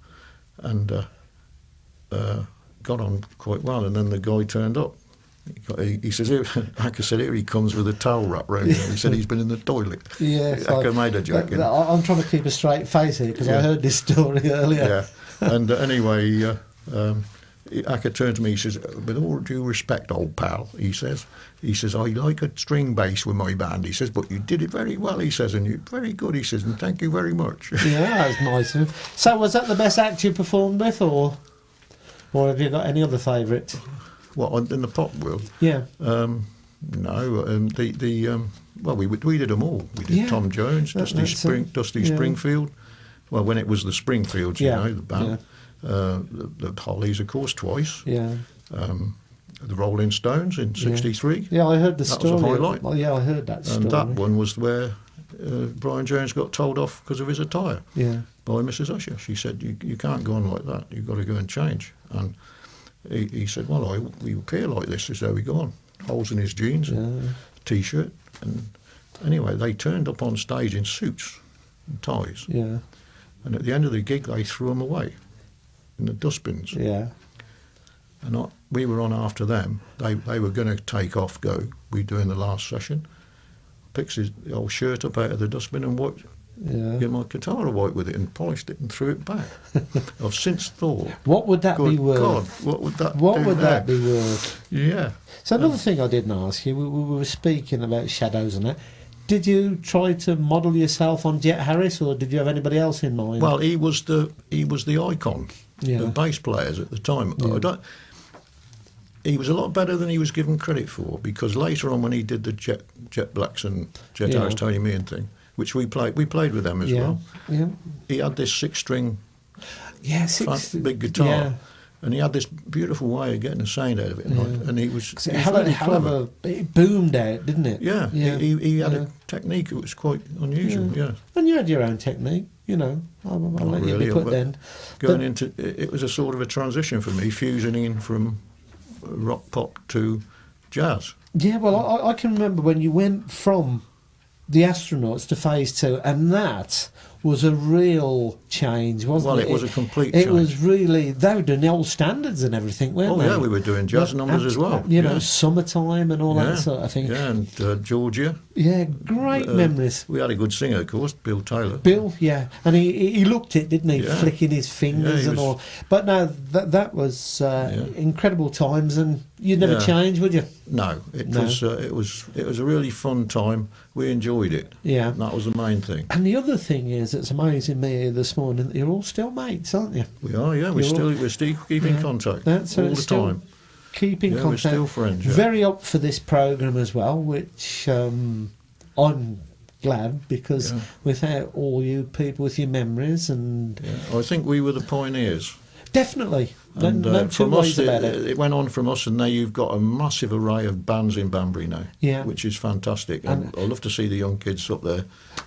and got on quite well. And then the guy turned up. He says, Acker said, "Here he comes with a towel wrapped round him." He said he's been in the toilet. Acker made a joke. I'm trying to keep a straight face here because I heard this story earlier. Yeah, and anyway, Acker turned to me. He says, "With all due respect, old pal," he says, "I like a string bass with my band." He says, "But you did it very well," he says, "and you're very good," he says, "and thank you very much." Yeah, that was nice of him. So was that the best act you performed with, or have you got any other favourites? What, in the pop world? Yeah. No. We did them all. We did Tom Jones, Dusty Springfield. Well, when it was the Springfields, you know, the band. The Hollies, of course, twice. Yeah. The Rolling Stones in '63. Yeah, I heard the story. That was a highlight. Well, yeah, I heard that story. And that one was where Brian Jones got told off because of his attire by Mrs. Usher. She said, you can't go on like that. You've got to go and change. And he said, "Well, we appear like this, is how we go on." Holes in his jeans, T-shirt. And anyway, they turned up on stage in suits and ties. Yeah. And at the end of the gig, they threw them away in the dustbins. Yeah. And we were on after them. They were going to take off, go. We doing the last session. Picks his old shirt up out of the dustbin and get my guitar away with it and polished it and threw it back. I've since thought, what would that be worth? God, what would that be worth? Yeah. So another thing I didn't ask you, we were speaking about shadows and that. Did you try to model yourself on Jet Harris, or did you have anybody else in mind? Well, he was the icon of bass players at the time. Yeah. he was a lot better than he was given credit for, because later on when he did the Jet Blacks and Jet Harris, Tony Meehan thing, which we played with them as well. Yeah. He had this 6-string, big guitar, and he had this beautiful way of getting the sound out of it, and he was really clever. It boomed out, didn't it? Yeah. He had a technique that was quite unusual. Yeah. And you had your own technique, you know. I'll let you be put then. It was a sort of a transition for me, fusioning from rock pop to jazz. Yeah, well, I can remember when you went from the Astronauts to Phase 2, and that was a real change, wasn't it? Well, it was a complete change. It was really, they were doing the old standards and everything, weren't they? Oh, yeah, we were doing jazz numbers as well. You know, Summertime and all that sort of thing. Yeah, and Georgia. Yeah, great memories. We had a good singer, of course, Bill Taylor. Bill, yeah. And he looked it, didn't he? Yeah. Flicking his fingers and all. But no, that was incredible times, and you'd never change, would you? No, it was a really fun time. We enjoyed it. Yeah. That was the main thing. And the other thing is, it's amazing me this morning that you're all still mates, aren't you? We are, yeah. We're still keeping contact all the time. Keeping contact. We're still friends. Yeah. Very up for this programme as well, which I'm glad, because without all you people with your memories and... I think we were the pioneers. Definitely. And no two from ways us, about it. It went on from us, and now you've got a massive array of bands in Banbury now, which is fantastic. And I love to see the young kids up there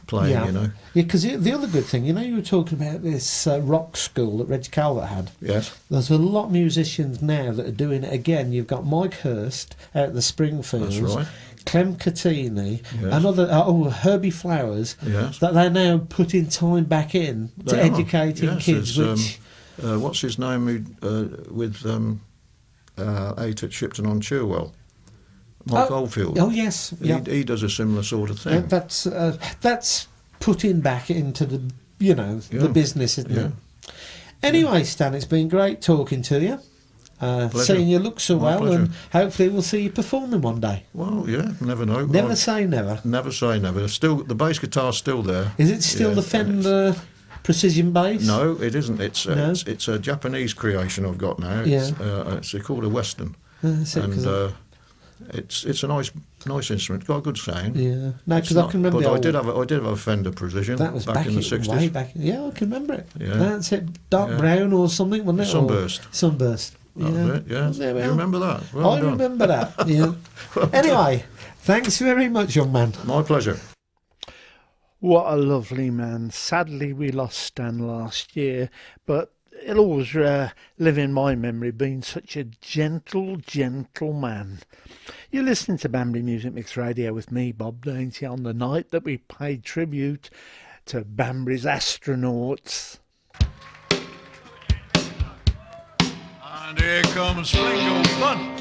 playing, you know. Yeah, because the other good thing, you know, you were talking about this rock school that Reg Calvert had. Yes. There's a lot of musicians now that are doing it again. You've got Mike Hurst out at the Springfields. That's right. Clem Catini, another Herbie Flowers, that they're now putting time back in to educating kids. Which what's his name with eight at Shipton on Cherwell? Mike Oldfield. Oh yes, he does a similar sort of thing. That's putting back into the the business, isn't it? Anyway, Stan, it's been great talking to you. Seeing you look so well, and hopefully we'll see you performing one day. Well, yeah, never know. Never say never. Never say never. Still, the bass guitar's still there. Is it still the Fender Precision bass? No, it isn't. It's a Japanese creation I've got now. It's called a Western, it's a nice instrument. It's got a good sound. Yeah, no, because I can remember. But I did have a Fender Precision. That was back in the 60s. Way back. Yeah, I can remember it. Yeah. That's it. Dark brown or something, wasn't it? Sunburst. That was it, yeah. You remember that? I remember that, yeah. Anyway, thanks very much, young man. My pleasure. What a lovely man. Sadly, we lost Stan last year, but he'll always live in my memory being such a gentle, gentle man. You're listening to Banbury Music Mix Radio with me, Bob Dainty, on the night that we paid tribute to Banbury's Astronauts. And here comes Flingo Fun.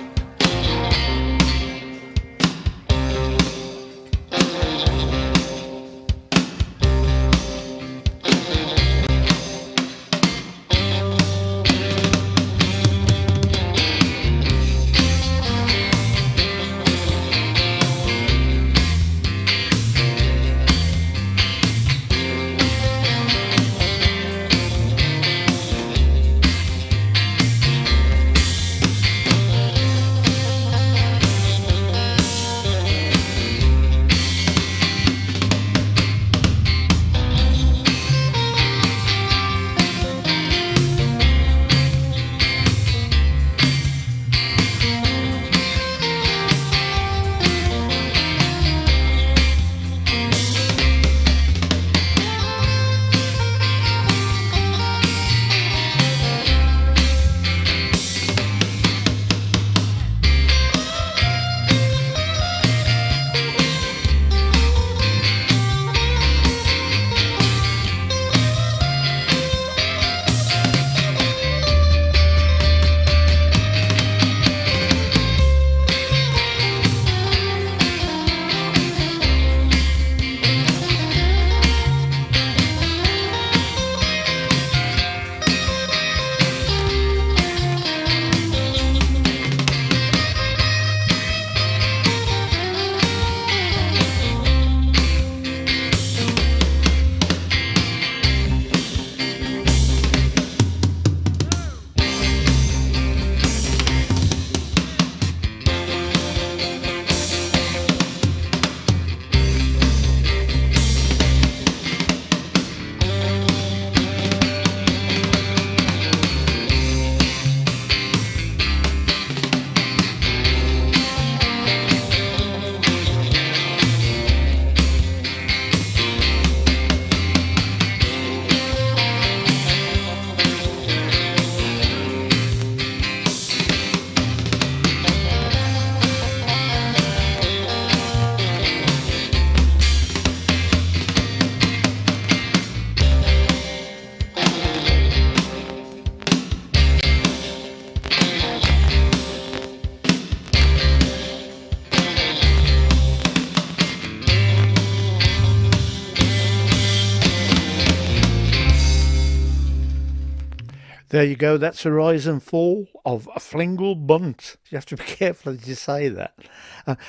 There you go. That's a rise and fall of a Flingle Bunt. You have to be careful as you say that.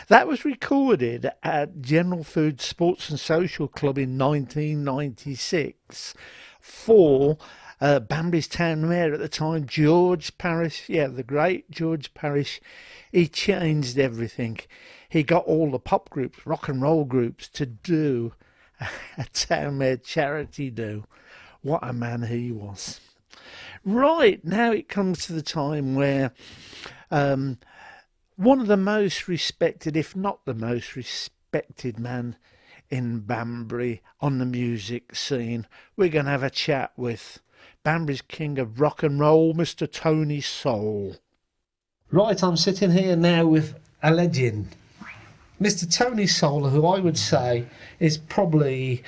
That was recorded at General Food Sports and Social Club in 1996 for Banbury's town mayor at the time, George Parish. Yeah, the great George Parish. He changed everything. He got all the pop groups, rock and roll groups, to do a town mayor charity do. What a man he was. Right, now it comes to the time where one of the most respected, if not the most respected man in Banbury on the music scene, we're going to have a chat with Banbury's king of rock and roll, Mr. Tony Soul. Right, I'm sitting here now with a legend, Mr. Tony Soul, who I would say is probably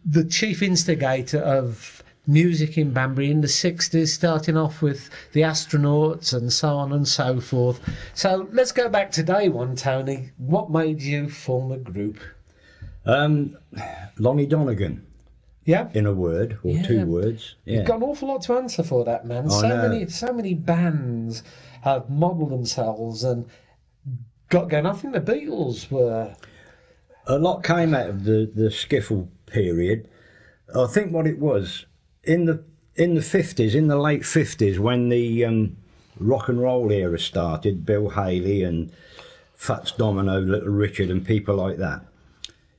the chief instigator of music in Banbury in the 60s, starting off with the Astronauts and so on and so forth. So let's go back to day one, Tony. What made you form a group? Lonnie Donegan. Yeah. In a word, or two words. Yeah. You've got an awful lot to answer for that, man. So many bands have modelled themselves and got going. I think the Beatles were... A lot came out of the skiffle period. I think what it was, in the 50s, in the late 50s, when the rock and roll era started, Bill Haley and Fats Domino, Little Richard and people like that,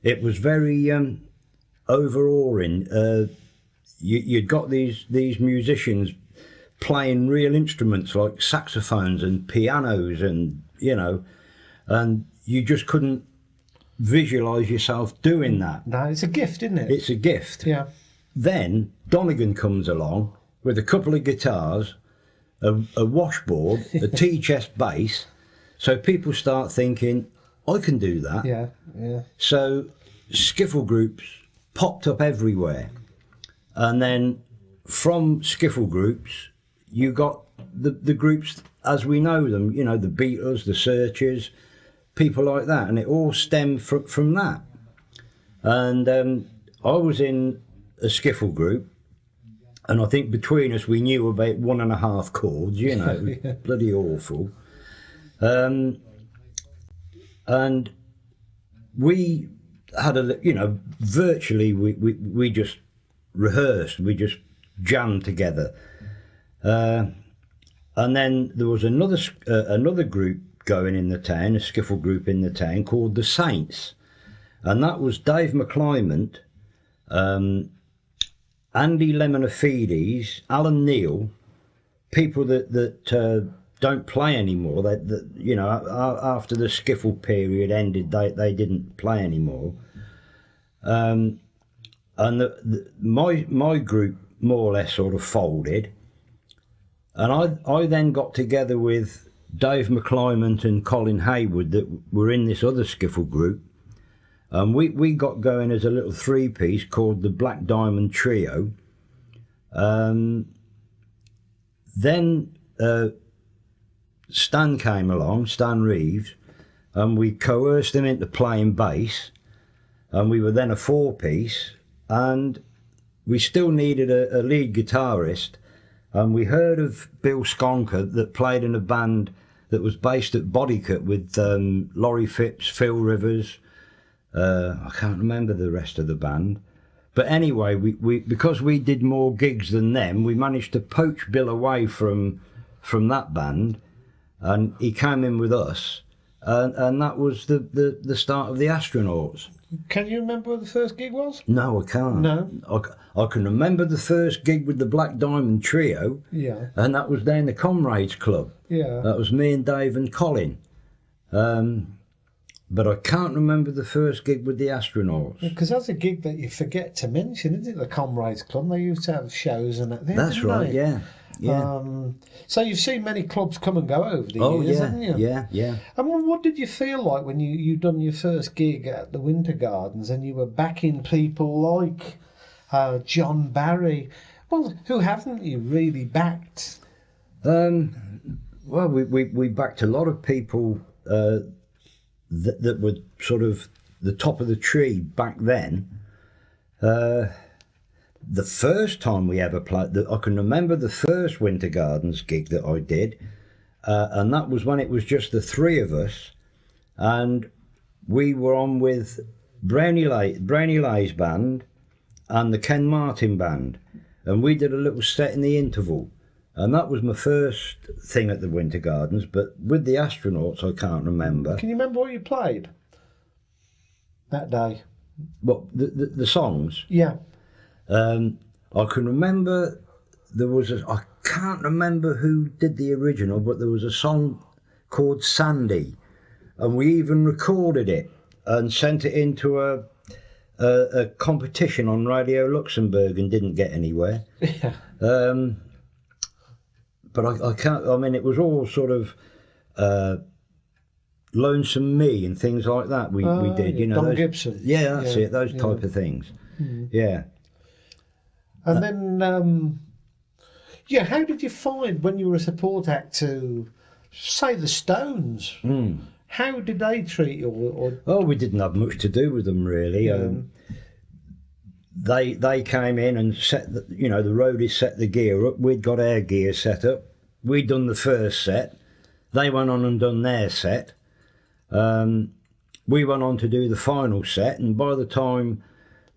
it was very overawing. You'd got these musicians playing real instruments like saxophones and pianos and, and you just couldn't visualise yourself doing that. No, it's a gift, isn't it? It's a gift. Yeah. Then Donegan comes along with a couple of guitars, a washboard, a T-chest bass, so people start thinking, I can do that. Yeah, yeah. So skiffle groups popped up everywhere. And then from skiffle groups, you got the groups as we know them, the Beatles, the Searchers, people like that, and it all stemmed from that. And I was in a skiffle group, and I think between us we knew about 1.5 chords, it was Yeah. bloody awful. And we had virtually we just rehearsed, we just jammed together. And then there was another group going in the town, a skiffle group in the town called the Saints, and that was Dave McClymont, Andy Lemonifides, Alan Neal, people that don't play anymore. That after the skiffle period ended, they didn't play anymore. And my group more or less sort of folded, and I then got together with Dave McClymont and Colin Hayward that were in this other skiffle group. We got going as a little 3-piece called the Black Diamond Trio. Then Stan came along, Stan Reeves, and we coerced him into playing bass, and we were then a 4-piece, and we still needed a lead guitarist, and we heard of Bill Skonker that played in a band that was based at Bodycut with Laurie Phipps, Phil Rivers, I can't remember the rest of the band. But anyway, we because we did more gigs than them, we managed to poach Bill away from that band, and he came in with us, and that was the start of the Astronauts. Can you remember what the first gig was? No, I can't. No? I can remember the first gig with the Black Diamond Trio, Yeah. and that was down the Comrades Club. Yeah. That was me and Dave and Colin. But I can't remember the first gig with the Astronauts. Because that's a gig that you forget to mention, isn't it? The Comrades Club. They used to have shows and that. That's right, they? yeah. So you've seen many clubs come and go over the years, haven't you? Yeah. And what did you feel like when you done your first gig at the Winter Gardens and you were backing people like John Barry? Well, who haven't you really backed? Well, we backed a lot of people that were sort of the top of the tree back then. the first time we ever played, I can remember the first Winter Gardens gig that I did, and that was when it was just the three of us, and we were on with Brownie Lay's band and the Ken Martin band, and we did a little set in the interval, and that was my first thing at the Winter Gardens. But with the Astronauts, I can't remember. Can you remember what you played that day? What, the songs? Yeah. I can remember I can't remember who did the original, but there was a song called Sandy, and we even recorded it and sent it into a competition on Radio Luxembourg and didn't get anywhere. Yeah. But I can't, I mean, it was all sort of Lonesome Me and things like that we did, you know. Don Gibson. Yeah, that's it, those type of things. Yeah. And then, how did you find when you were a support act to, say, the Stones? How did they treat you? Oh, we didn't have much to do with them, really. They came in and set, the roadies set the gear up. We'd got our gear set up. We'd done the first set. They went on and done their set. We went on to do the final set, and by the time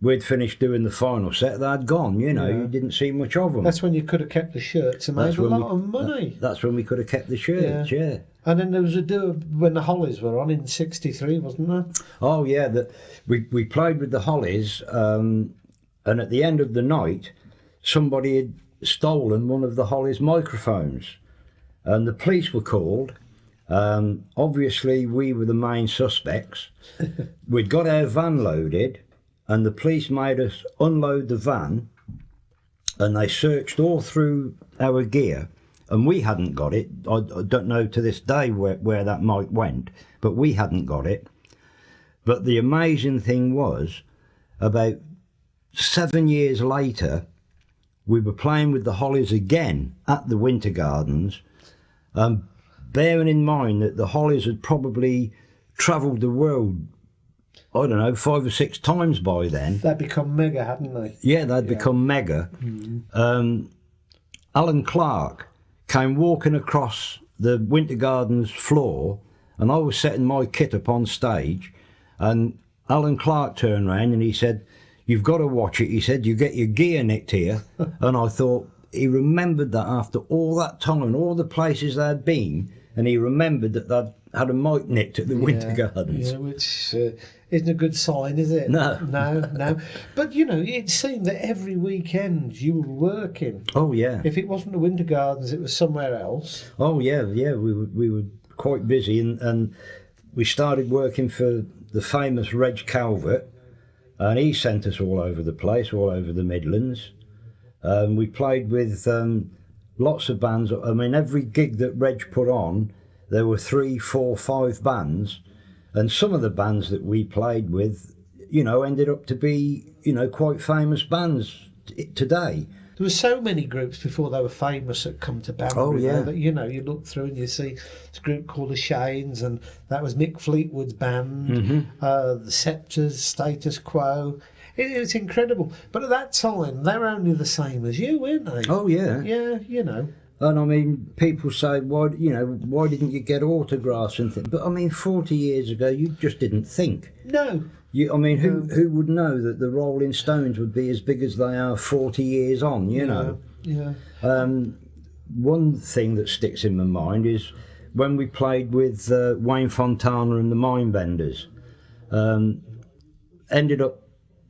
we'd finished doing the final set, they'd gone, you didn't see much of them. That's when you could have kept the shirts and made a lot of money. That's when we could have kept the shirts, yeah. And then there was a do when the Hollies were on in '63, wasn't there? Oh, yeah, we played with the Hollies, and at the end of the night, somebody had stolen one of the Hollies microphones, and the police were called. Obviously, we were the main suspects. We'd got our van loaded, and the police made us unload the van, and they searched all through our gear, and we hadn't got it. I don't know to this day where that mic went, but we hadn't got it. But the amazing thing was, about 7 years later, we were playing with the Hollies again at the Winter Gardens, bearing in mind that the Hollies had probably travelled the world, I don't know, 5 or 6 times by then. They'd become mega, hadn't they? Yeah, they'd become mega. Alan Clark came walking across the Winter Gardens floor, and I was setting my kit up on stage, and Alan Clark turned round and he said, "You've got to watch it," he said, "you get your gear nicked here." And I thought, he remembered that after all that time and all the places they'd been, and he remembered that they'd had a mic nicked at the Winter Gardens. Yeah, which isn't a good sign, is it? No. No. But, it seemed that every weekend you were working. Oh, yeah. If it wasn't the Winter Gardens, it was somewhere else. Oh, yeah, we were quite busy, and we started working for the famous Reg Calvert, and he sent us all over the place, all over the Midlands. We played with lots of bands. I mean, every gig that Reg put on, there were 3, 4, 5 bands, and some of the bands that we played with, ended up to be, quite famous bands today. There were so many groups before they were famous that come to Banbury. Oh, yeah. That, you look through and you see this group called the Shanes, and that was Mick Fleetwood's band, the Scepters, Status Quo. It's incredible. But at that time, they were only the same as you, weren't they? Oh, yeah. Yeah, And I mean, people say, why didn't you get autographs and things? But I mean, 40 years ago, you just didn't think. No. Who would know that the Rolling Stones would be as big as they are 40 years on, you know? Yeah. One thing that sticks in my mind is when we played with Wayne Fontana and the Mindbenders. Ended up,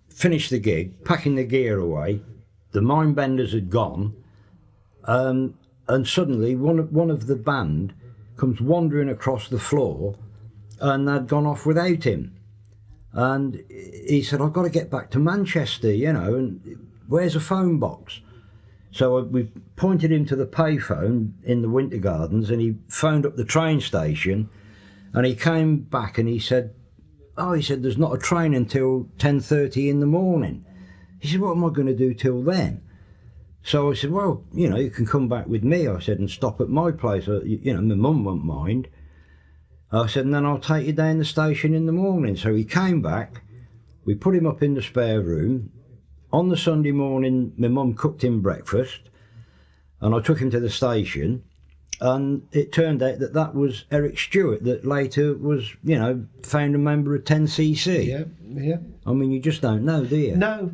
finished the gig, packing the gear away. The Mindbenders had gone. And suddenly one of the band comes wandering across the floor, and they'd gone off without him. And he said, "I've got to get back to Manchester, and where's a phone box?" So we pointed him to the payphone in the Winter Gardens, and he phoned up the train station, and he came back and he said, "There's not a train until 10:30 in the morning." He said, "What am I going to do till then?" So I said, "Well, you can come back with me," I said, "and stop at my place. My mum won't mind." I said, "And then I'll take you down the station in the morning." So he came back, we put him up in the spare room. on the Sunday morning, my mum cooked him breakfast, and I took him to the station, and it turned out that was Eric Stewart, that later was, you know, founder member of 10cc. Yeah, yeah. I mean, you just don't know, do you? No,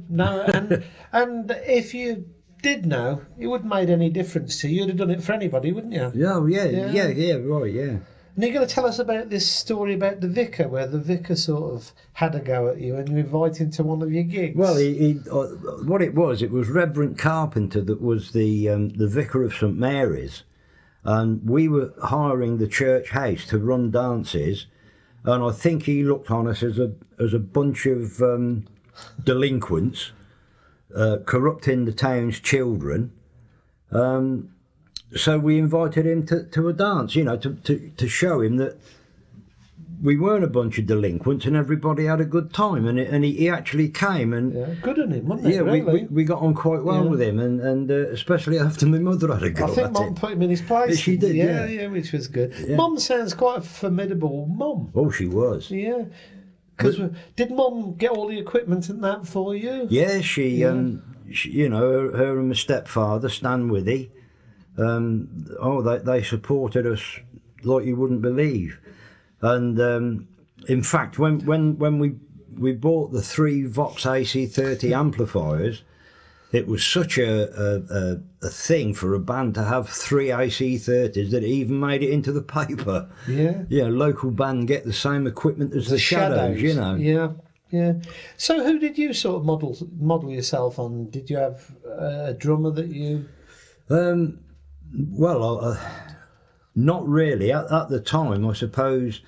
and if you did know, it wouldn't made any difference to you. You'd have done it for anybody, wouldn't you? Yeah, right, yeah. And you're going to tell us about this story about the vicar, where the vicar sort of had a go at you and you invited him to one of your gigs. Well, what it was Reverend Carpenter that was the vicar of St Mary's, and we were hiring the church house to run dances, and I think he looked on us as a bunch of delinquents, corrupting the town's children. So we invited him to a dance, you know, to show him that we weren't a bunch of delinquents and everybody had a good time. And he actually came, and good on him, wasn't it? Yeah, really? we got on quite well with him, and especially after my mother had a go. I think Mum put him in his place. She did, yeah, which was good. Yeah. Mum sounds quite a formidable mum. Oh, she was. Yeah. Because did Mum get all the equipment and that for you? Yeah, she you know, her and my stepfather, Stan Withy, they supported us like you wouldn't believe. And in fact, when we bought the 3 Vox AC30 amplifiers, it was such a thing for a band to have 3 AC30s that it even made it into the paper. Yeah. Yeah, local band get the same equipment as the Shadows, you know. Yeah. Yeah. So who did you sort of model yourself on? Did you have a drummer that you... Well, not really. At the time, I suppose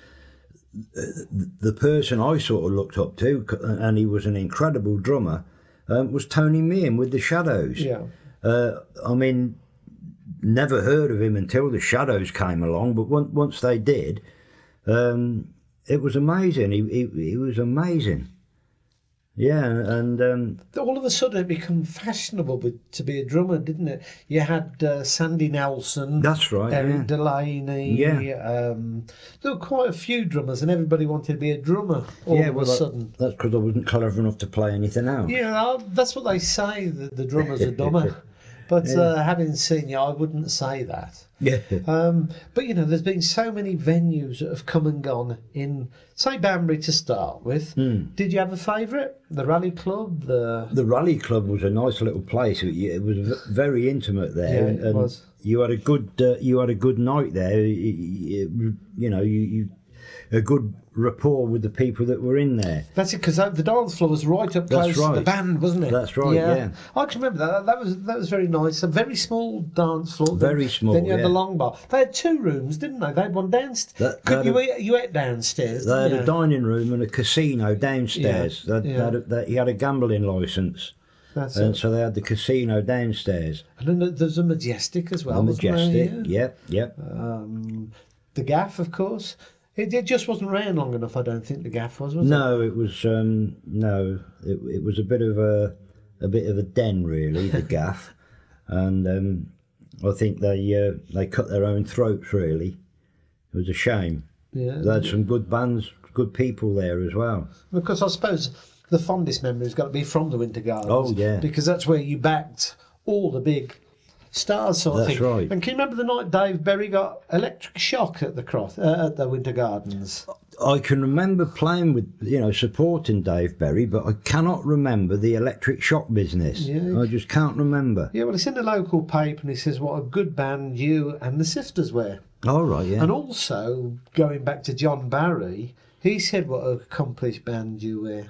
the person I sort of looked up to, and he was an incredible drummer, was Tony Meehan with the Shadows. Yeah. I mean, never heard of him until the Shadows came along, but once they did, it was amazing. He was amazing. Yeah, and all of a sudden it became fashionable to be a drummer, didn't it? You had Sandy Nelson. That's right. Eric Delaney. Yeah. There were quite a few drummers, and everybody wanted to be a drummer all of a sudden. That's because I wasn't clever enough to play anything else. Yeah, that's what they say. The drummers are dumber. But having seen you, I wouldn't say that. Yeah. But, you know, there's been so many venues that have come and gone in, say, Banbury to start with. Did you have a favourite? The Rally Club? The Rally Club was a nice little place. It was very intimate there. Yeah, it was. You had a good night there. You know, a good rapport with the people that were in there. That's it, because the dance floor was right up close to the band, wasn't it? That's right, yeah. I can remember that. That was very nice. A very small dance floor. Very small, Then you had the long bar. They had 2 rooms, didn't they? They had one downstairs. You ate downstairs, They had didn't a dining room and a casino downstairs. He had a gambling licence. That's and it. so they had the casino downstairs. And then there's a Majestic as well, The Majestic, yep. The Gaff, of course. It just wasn't around long enough, I don't think, the Gaff was it? No, it was it was a bit of a den, really, the Gaff, and I think they cut their own throats, really. It was a shame. Yeah, they had some good bands, good people there as well. Because I suppose the fondest memory has got to be from the Winter Gardens. Oh yeah, because that's where you backed all the big stars, sort of thing. That's right. And can you remember the night Dave Berry got electric shock at the Winter Gardens? I can remember playing with, supporting Dave Berry, but I cannot remember the electric shock business. Yeah. I just can't remember. Yeah, well, it's in the local paper, and he says what a good band you and the Sifters were. Oh, right, yeah. And also, going back to John Barry, he said what an accomplished band you were.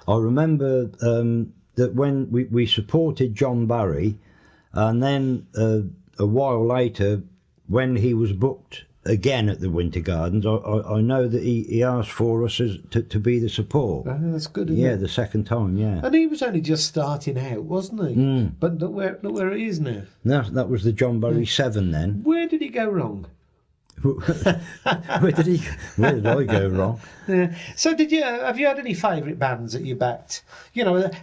I remember that when we supported John Barry, and then a while later, when he was booked again at the Winter Gardens, I know that he asked for us to be the support. Oh, that's good, isn't it? Yeah, the second time, yeah. And he was only just starting out, wasn't he? Mm. But look where he is now. That was the John Barry 7 then. Where did he go wrong? Where did I go wrong? Yeah. So have you had any favourite bands that you backed?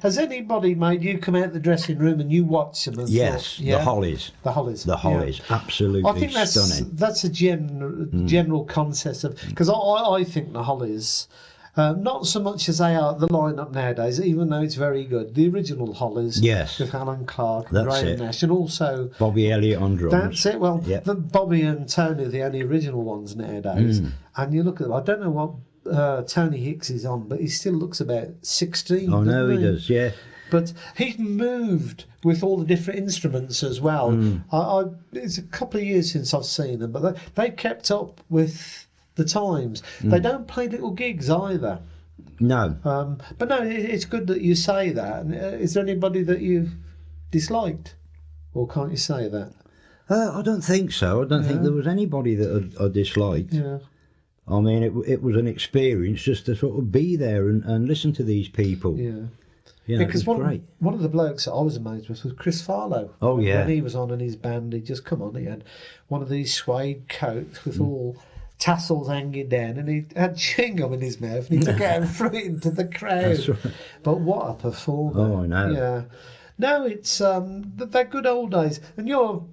Has anybody made you come out the dressing room and you watch them? And yes, thought, yeah? the Hollies. The Hollies. The Hollies, yeah. absolutely I think stunning. That's a general concept of, because I think the Hollies Not so much as they are the lineup nowadays, even though it's very good. The original Hollies, Yes. with Alan Clark, and That's Graham it. Nash, and also Bobby Elliott on drums. that's it. Well, Yep. Bobby and Tony are the only original ones nowadays. And you look at them. I don't know what Tony Hicks is on, but he still looks about 16. Oh, no, doesn't he does, yeah. But he's moved with all the different instruments as well. It's a couple of years since I've seen them, but they've kept up with the times. They don't play little gigs either. No. But no, it's good that you say that. And, is there anybody that you've disliked? Or can't you say that? I don't think so. I don't think there was anybody that I disliked. Yeah. I mean, it was an experience just to sort of be there and listen to these people. Yeah. You know, Because it was great. one of the blokes that I was amazed with was Chris Farlow. Oh, yeah. When he was on in his band, he had one of these suede coats with all tassels hanging down, and he had chewing gum in his mouth, and he took it out and threw it into the crowd. That's right. But what a performer. Oh, I know. Yeah. No, it's they're good old days. And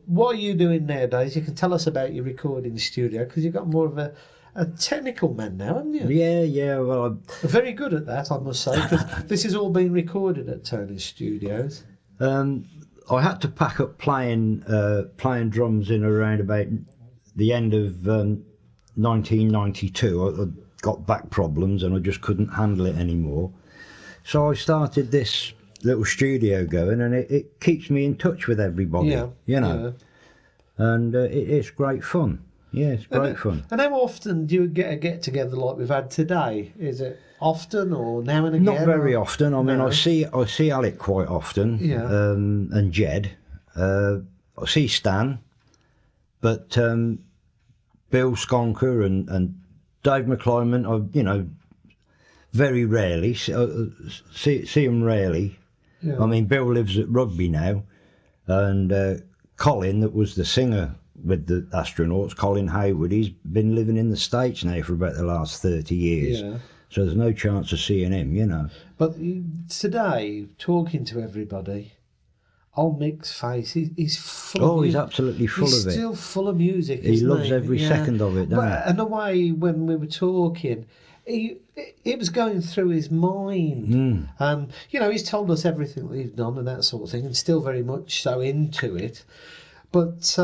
what are you doing nowadays? You can tell us about your recording studio, because you've got more of a technical man now, haven't you? Yeah. Well, Very good at that, I must say, because this is all being recorded at Turner's Studios. I had to pack up playing drums in around about the end of 1992. I got back problems and I just couldn't handle it anymore. So I started this little studio going, and it keeps me in touch with everybody. Yeah, you know, and it's great fun. Yeah, it's great fun. And how often do you get together like we've had today? Is it often or now and again? Not very often. I mean, No. I see Alec quite often, Yeah. and Jed. I see Stan, but Bill Skonker and Dave McClyman, very rarely see them rarely. Yeah. I mean, Bill lives at Rugby now, and Colin, that was the singer with the Astronauts, Colin Hayward, he's been living in the States now for about the last 30 years. Yeah. So there's no chance of seeing him, But today, talking to everybody, old Mick's face, he's full of He's music. absolutely full He's of it. still full of music, He isn't loves every second of it, doesn't he? And the way when we were talking, it was going through his mind. He's told us everything that he's done and that sort of thing, and still very much so into it. But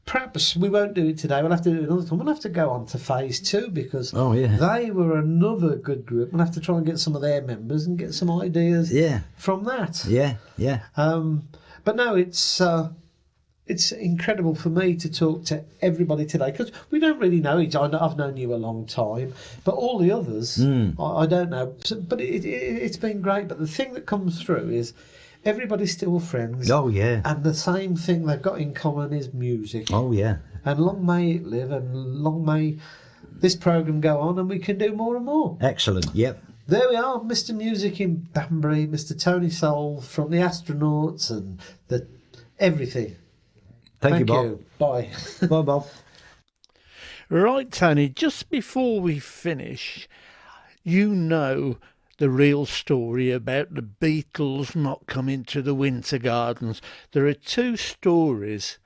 perhaps we won't do it today. We'll have to do it another time. We'll have to go on to phase 2, because they were another good group. We'll have to try and get some of their members and get some ideas from that. Yeah. But no, it's incredible for me to talk to everybody today, because we don't really know each other. I've known you a long time, but all the others, I don't know. But it's been great. But the thing that comes through is everybody's still friends. Oh, yeah. And the same thing they've got in common is music. Oh, yeah. And long may it live, and long may this programme go on, and we can do more and more. Excellent, yep. There we are, Mr. Music in Banbury, Mr. Tony Soul from the Astronauts and everything. Thank you, Bob. Bye. Bye, Bob. Right, Tony, just before we finish, the real story about the Beatles not coming to the Winter Gardens. There are two stories,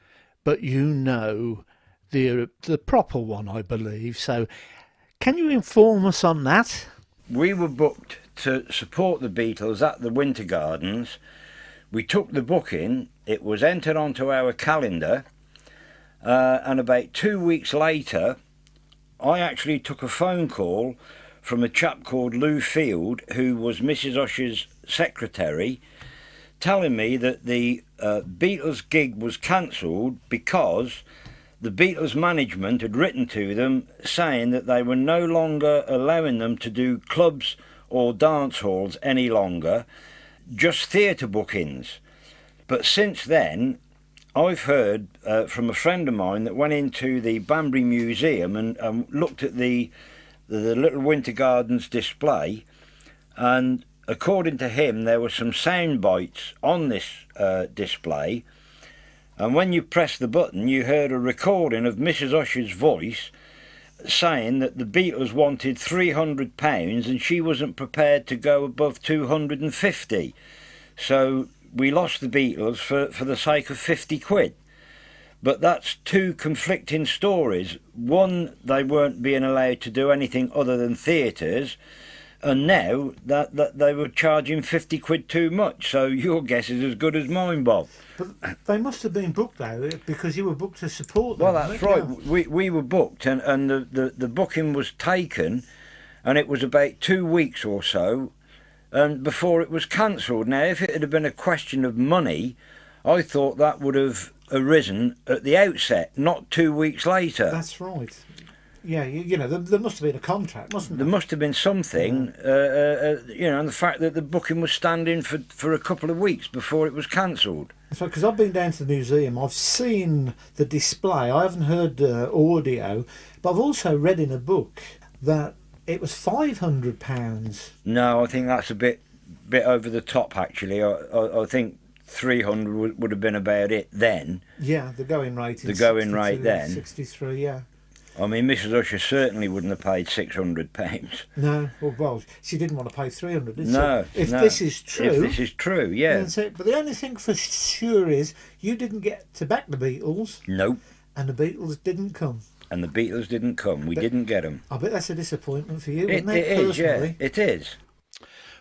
but the proper one, I believe. So can you inform us on that? We were booked to support the Beatles at the Winter Gardens. We took the booking, it was entered onto our calendar, and about 2 weeks later, I actually took a phone call from a chap called Lou Field, who was Mrs. Usher's secretary, telling me that the Beatles gig was cancelled because the Beatles management had written to them saying that they were no longer allowing them to do clubs or dance halls any longer, just theatre bookings. But since then, I've heard from a friend of mine that went into the Banbury Museum and looked at the little Winter Gardens display, and according to him there were some sound bites on this display, and when you pressed the button you heard a recording of Mrs. Usher's voice saying that the Beatles wanted £300 and she wasn't prepared to go above 250. So we lost the Beatles for the sake of 50 quid. But that's two conflicting stories. One, they weren't being allowed to do anything other than theatres, and now that they were charging 50 quid too much. So your guess is as good as mine, Bob. But they must have been booked though, because you were booked to support them. Well, that's right. Yeah. We were booked, and the booking was taken, and it was about 2 weeks or so, and before it was cancelled. Now, if it had been a question of money, I thought that would have arisen at the outset, not 2 weeks later. That's right. Yeah, you know, there must have been a contract, mustn't there? There must have been something, you know, and the fact that the booking was standing for a couple of weeks before it was cancelled. That's right, because I've been down to the museum, I've seen the display, I haven't heard audio, but I've also read in a book that it was £500. No, I think that's a bit over the top, actually. I think 300 would have been about it then. Yeah, the going rate. The going rate then. 63, yeah. I mean, Mrs. Usher certainly wouldn't have paid £600. No, well, she didn't want to pay 300, did she? No. If this is true. If this is true, yeah. That's it. But the only thing for sure is you didn't get to back the Beatles. Nope. And the Beatles didn't come. And the Beatles didn't come. We didn't get them. I bet that's a disappointment for you, isn't it? It is, yeah. It is.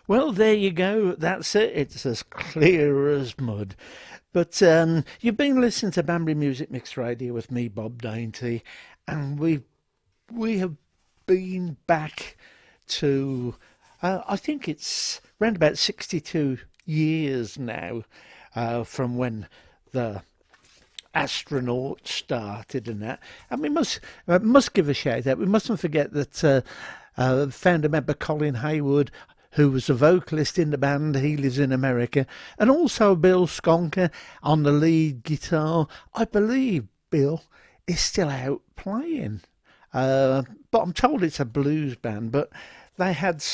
Well, there you go. That's it. It's as clear as mud. But you've been listening to Banbury Music Mix Radio with me, Bob Dainty, and we have been back to, I think it's around about 62 years now from when the astronauts started and that. And we must give a shout out. We mustn't forget that founder member Colin Hayward, who was a vocalist in the band, he lives in America, and also Bill Skonker on the lead guitar. I believe Bill is still out playing, but I'm told it's a blues band. But they had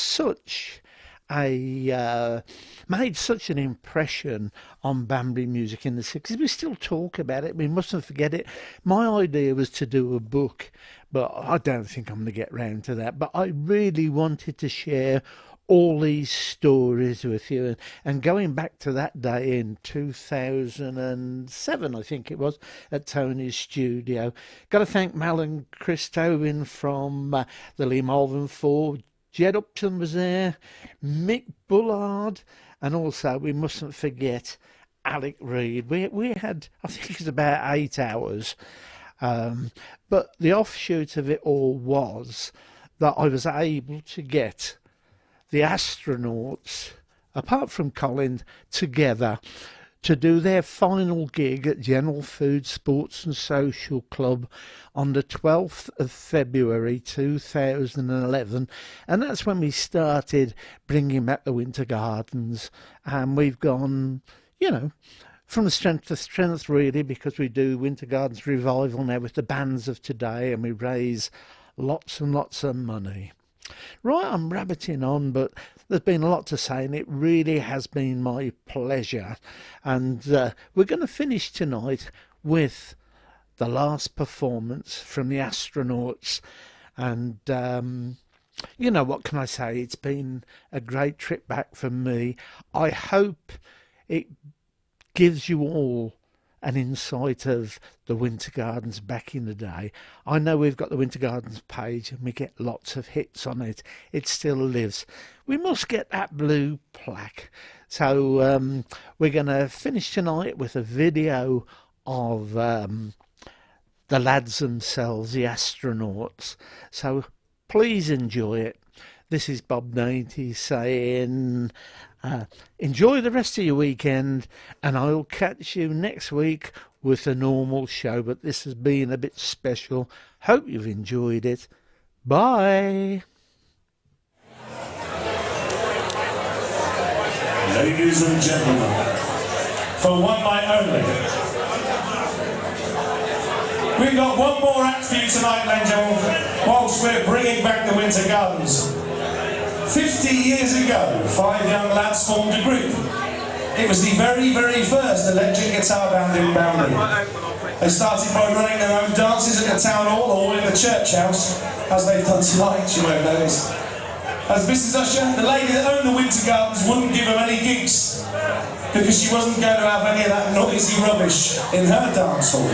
made such an impression on Banbury music in the 60s. We still talk about it. We mustn't forget it. My idea was to do a book, but I don't think I'm going to get round to that. But I really wanted to share all these stories with you, and going back to that day in 2007, I think it was, at Tony's studio. Got to thank Mal and Chris Tobin from the Lee Malvern 4. Jed Upton was there, Mick Bullard, and also we mustn't forget Alec Reid. We had, I think it was about 8 hours, but the offshoot of it all was that I was able to get the astronauts, apart from Colin, together to do their final gig at General Food Sports and Social Club on the 12th of February 2011. And that's when we started bringing back the Winter Gardens. And we've gone, you know, from strength to strength, really, because we do Winter Gardens Revival now with the bands of today, and we raise lots and lots of money. Right, I'm rabbiting on, but there's been a lot to say, and it really has been my pleasure. And we're going to finish tonight with the last performance from the astronauts. And, you know, what can I say? It's been a great trip back for me. I hope it gives you all an insight of the Winter Gardens back in the day. I know we've got the Winter Gardens page and we get lots of hits on it. It still lives. We must get that blue plaque. So we're going to finish tonight with a video of the lads themselves, the astronauts. So please enjoy it. This is Bob Dainty saying, enjoy the rest of your weekend, and I'll catch you next week with a normal show. But this has been a bit special. Hope you've enjoyed it. Bye. Ladies and gentlemen, for one night only, we've got one more act for you tonight, Angel, whilst we're bringing back the Winter Gardens. 50 years ago, 5 young lads formed a group. It was the very, very first electric guitar band in Banbury. They started by running their own dances at the town hall or in the church house, as they've done tonight, you won't notice. As Mrs. Usher, the lady that owned the Winter Gardens, wouldn't give them any gigs because she wasn't going to have any of that noisy rubbish in her dance hall.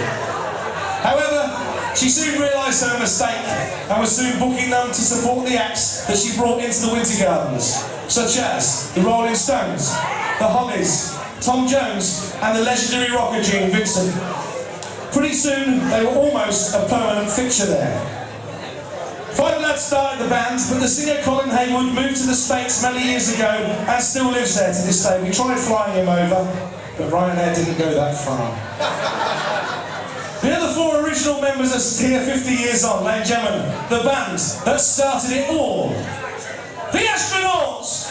However, she soon realised her mistake and was soon booking them to support the acts that she brought into the Winter Gardens, such as the Rolling Stones, the Hollies, Tom Jones and the legendary rocker Gene Vincent. Pretty soon they were almost a permanent fixture there. 5 lads started the band, but the singer Colin Haywood moved to the States many years ago and still lives there to this day. We tried flying him over, but Ryanair didn't go that far. The other 4 original members are here 50 years on, ladies and gentlemen. The band that started it all. The Astronauts!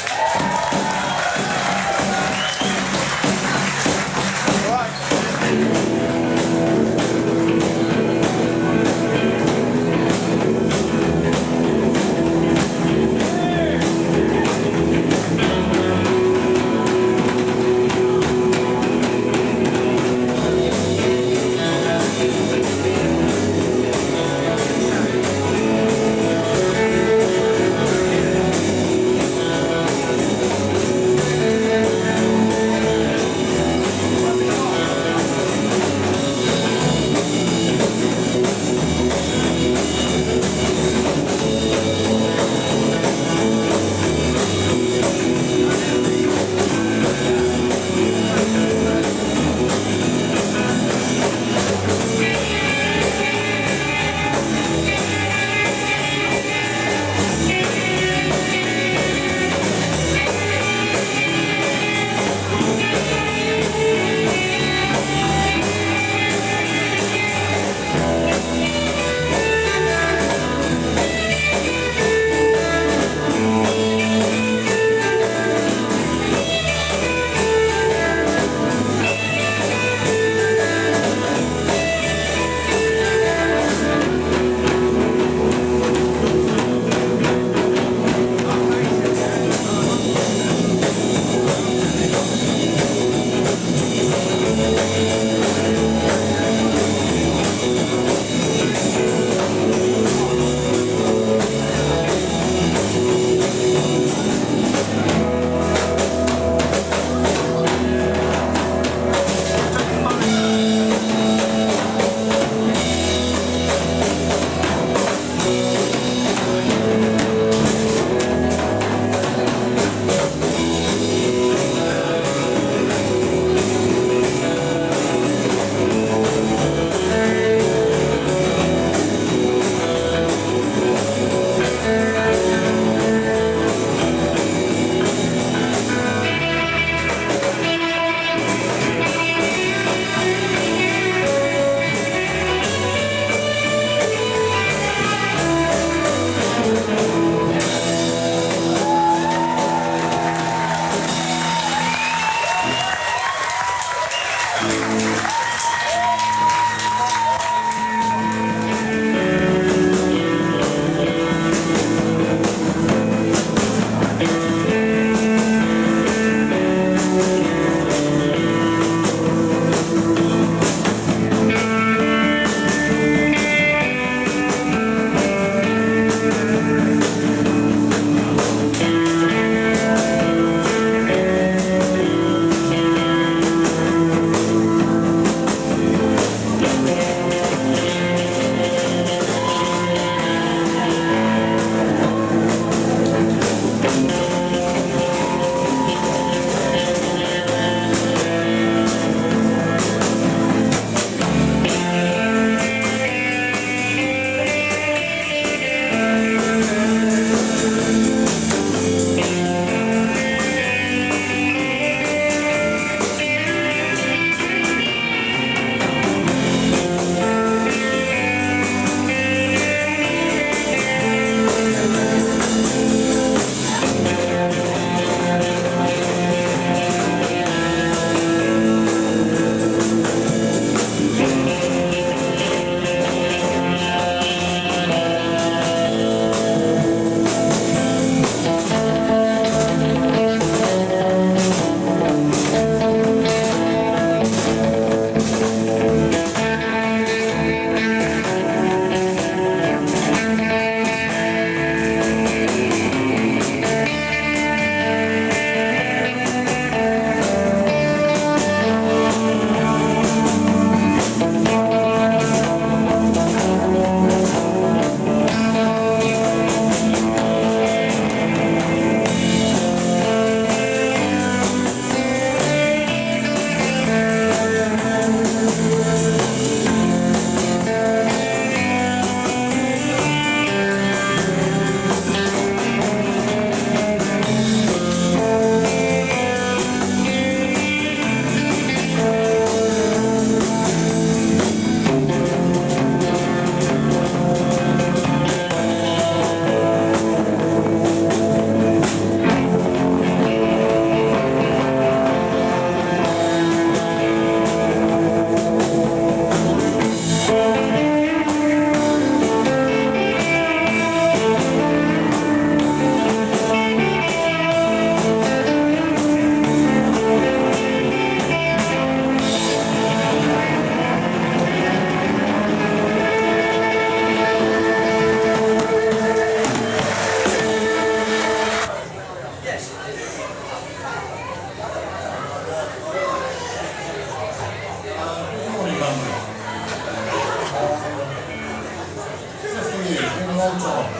more time.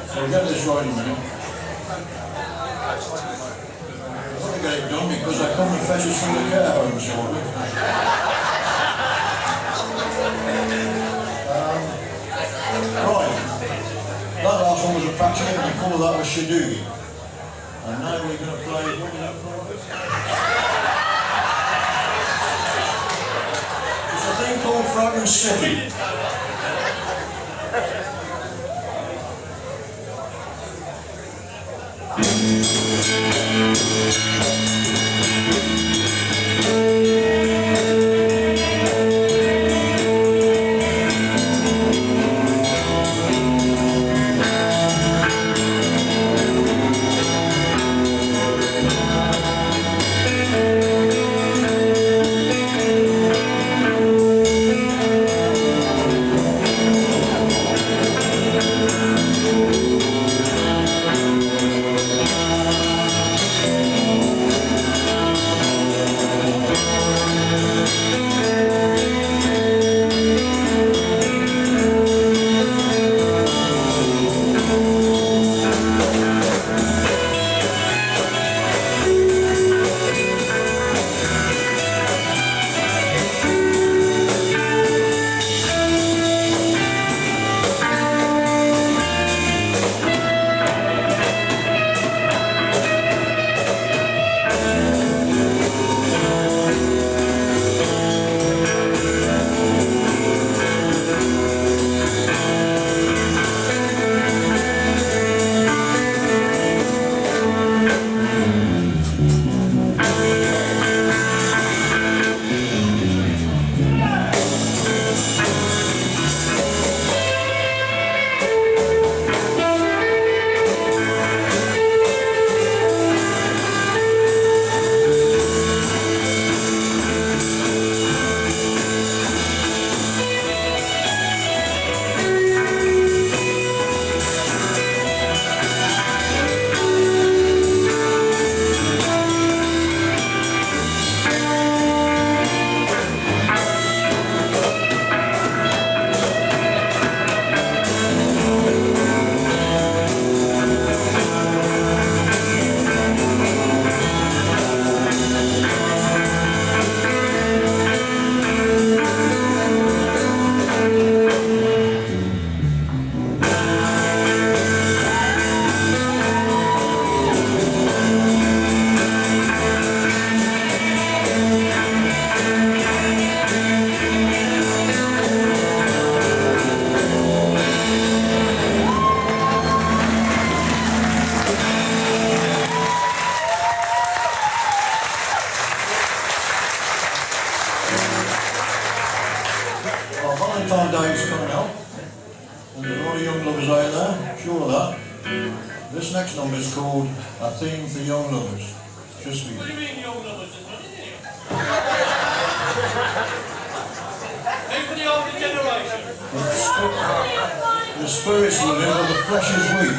So we'll get this right in a minute. I've got to get it done because I come and fetch us from the care home shortly. Right. That last one was a patch and before that was Shadoogie. And now we're going to play, what was that called? It's a thing called Fragrance City. Valentine Day is coming up, and there's a lot of young lovers out there, sure of that. This next number is called A Theme for Young Lovers. Just for you. What do you mean young lovers? Theme for the older generation. The spirit's willing, but the flesh is weak.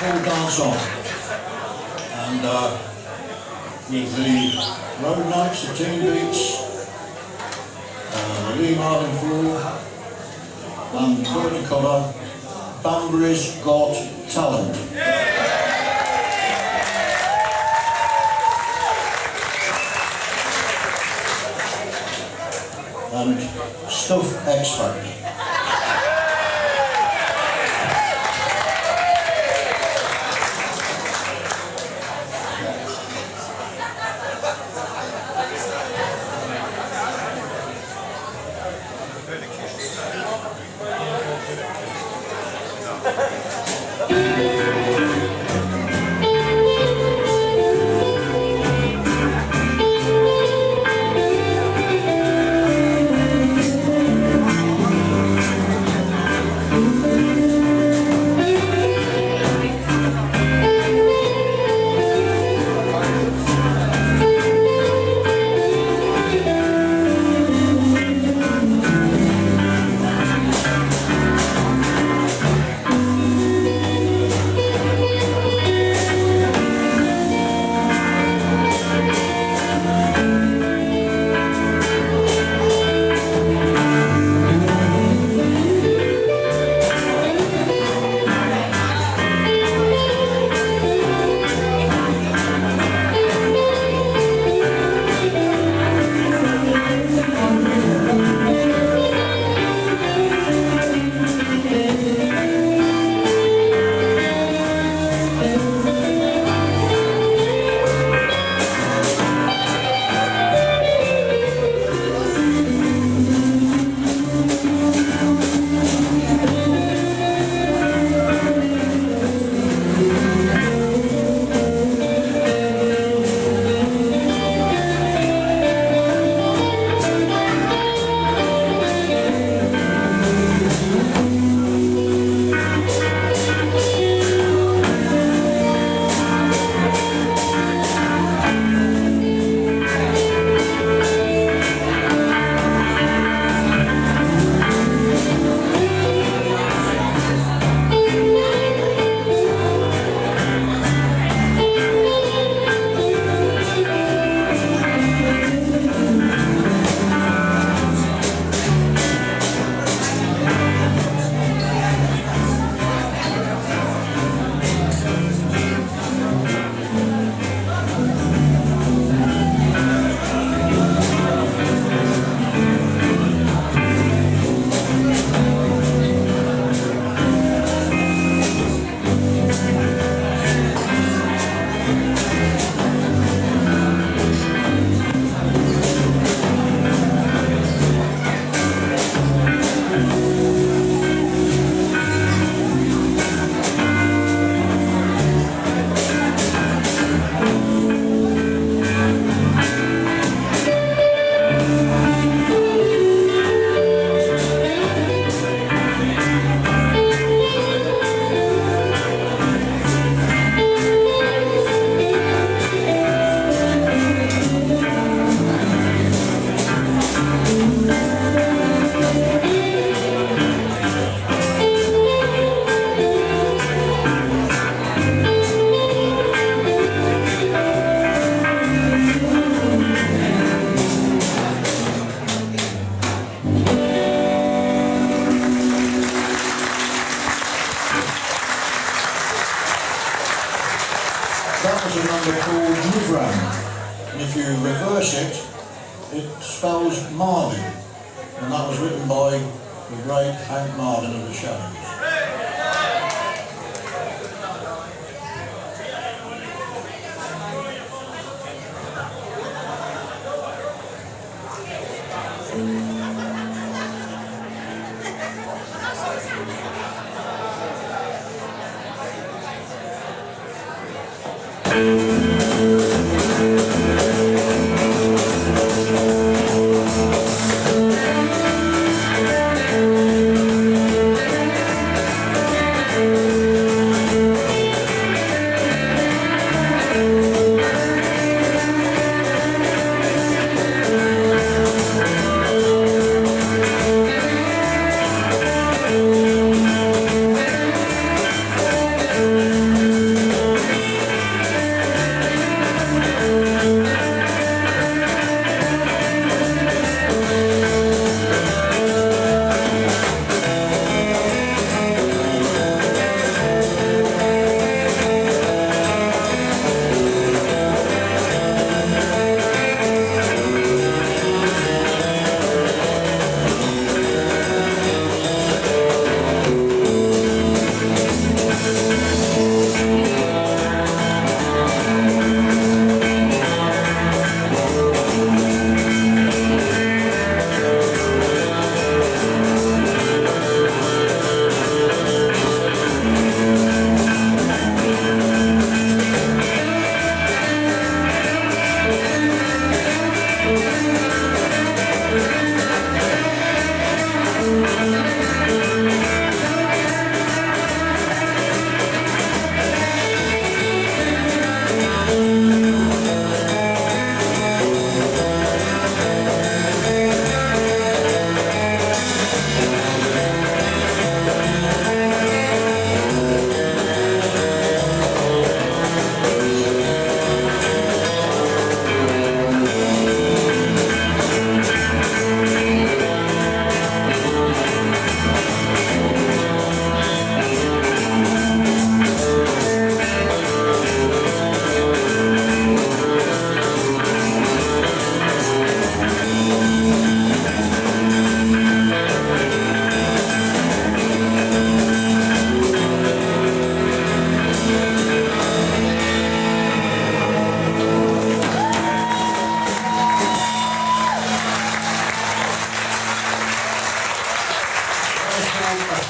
called Dance On. And with the Road Nights, the Teen Beats, the Lee Marlin Floor, and current cover, Banbury's Got Talent. And Stuff X Factor. It spells Marvin, and that was written by the great Hank Marvin of the Shadows.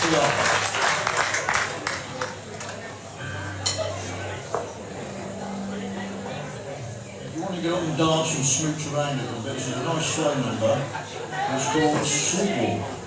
If you want to get up and dance and smooch around a little bit, this is a nice slow number. It's called Sleepwalk.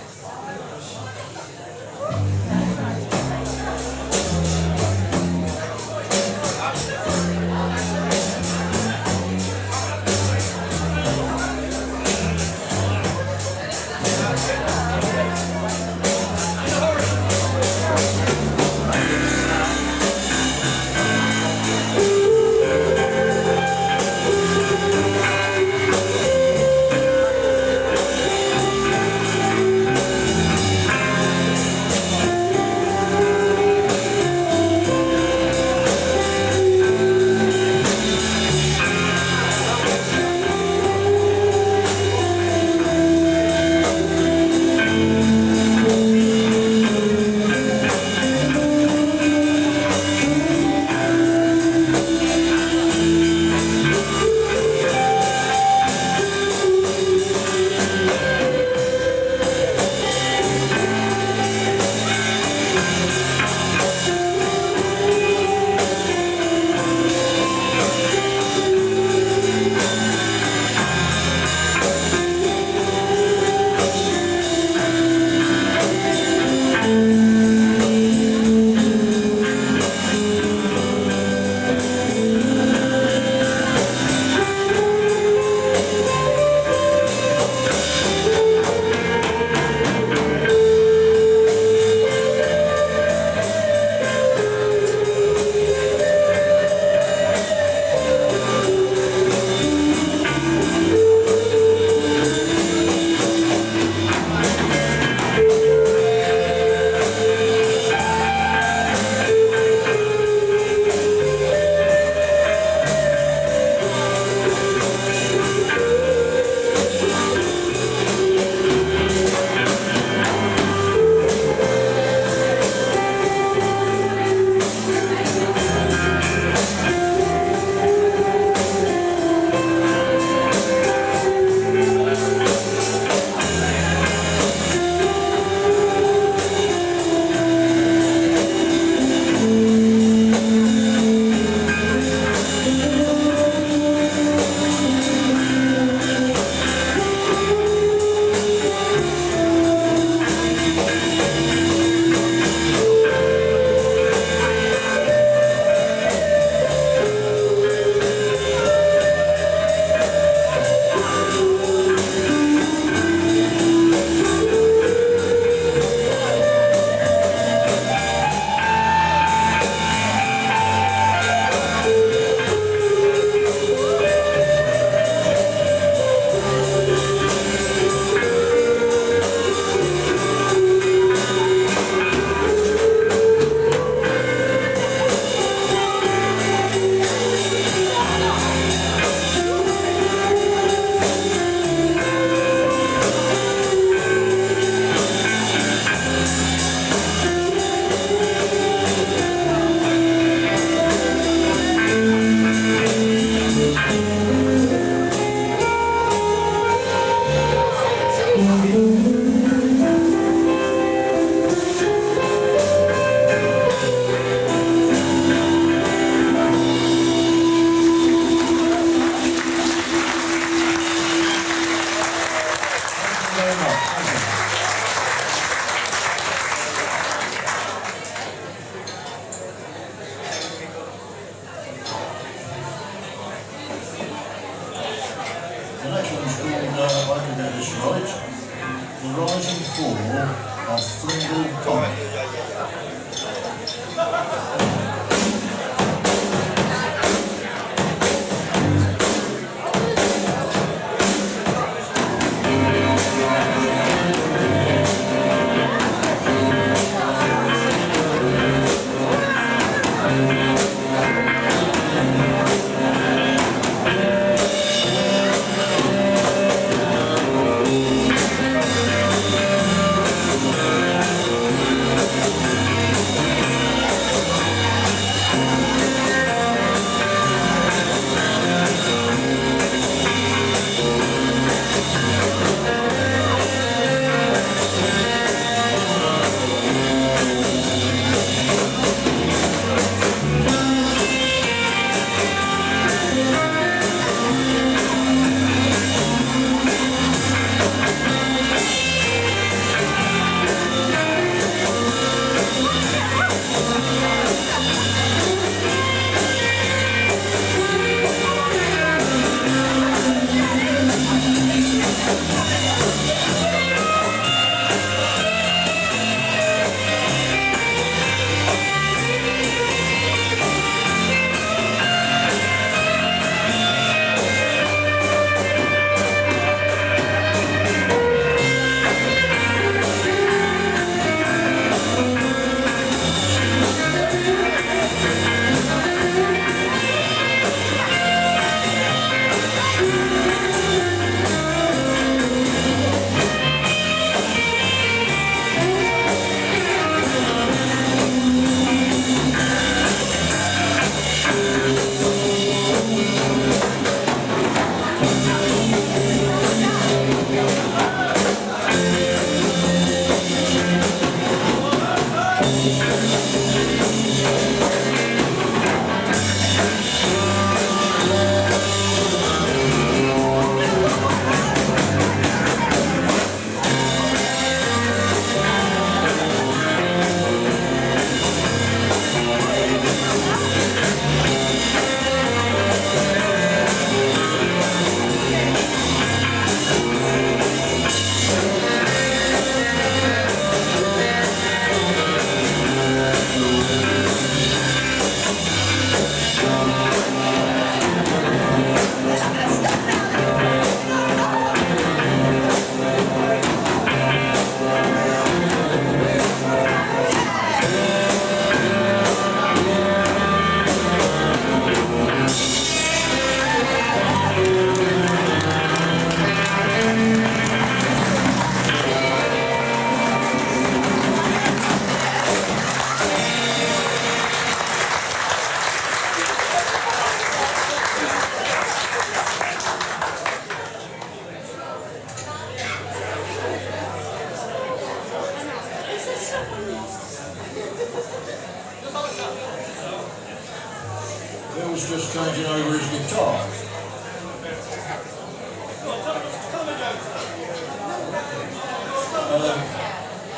Bill's just changing over his guitar.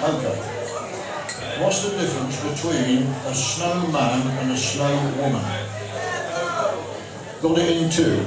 Okay. What's the difference between a snowman and a snow woman? Got it in two.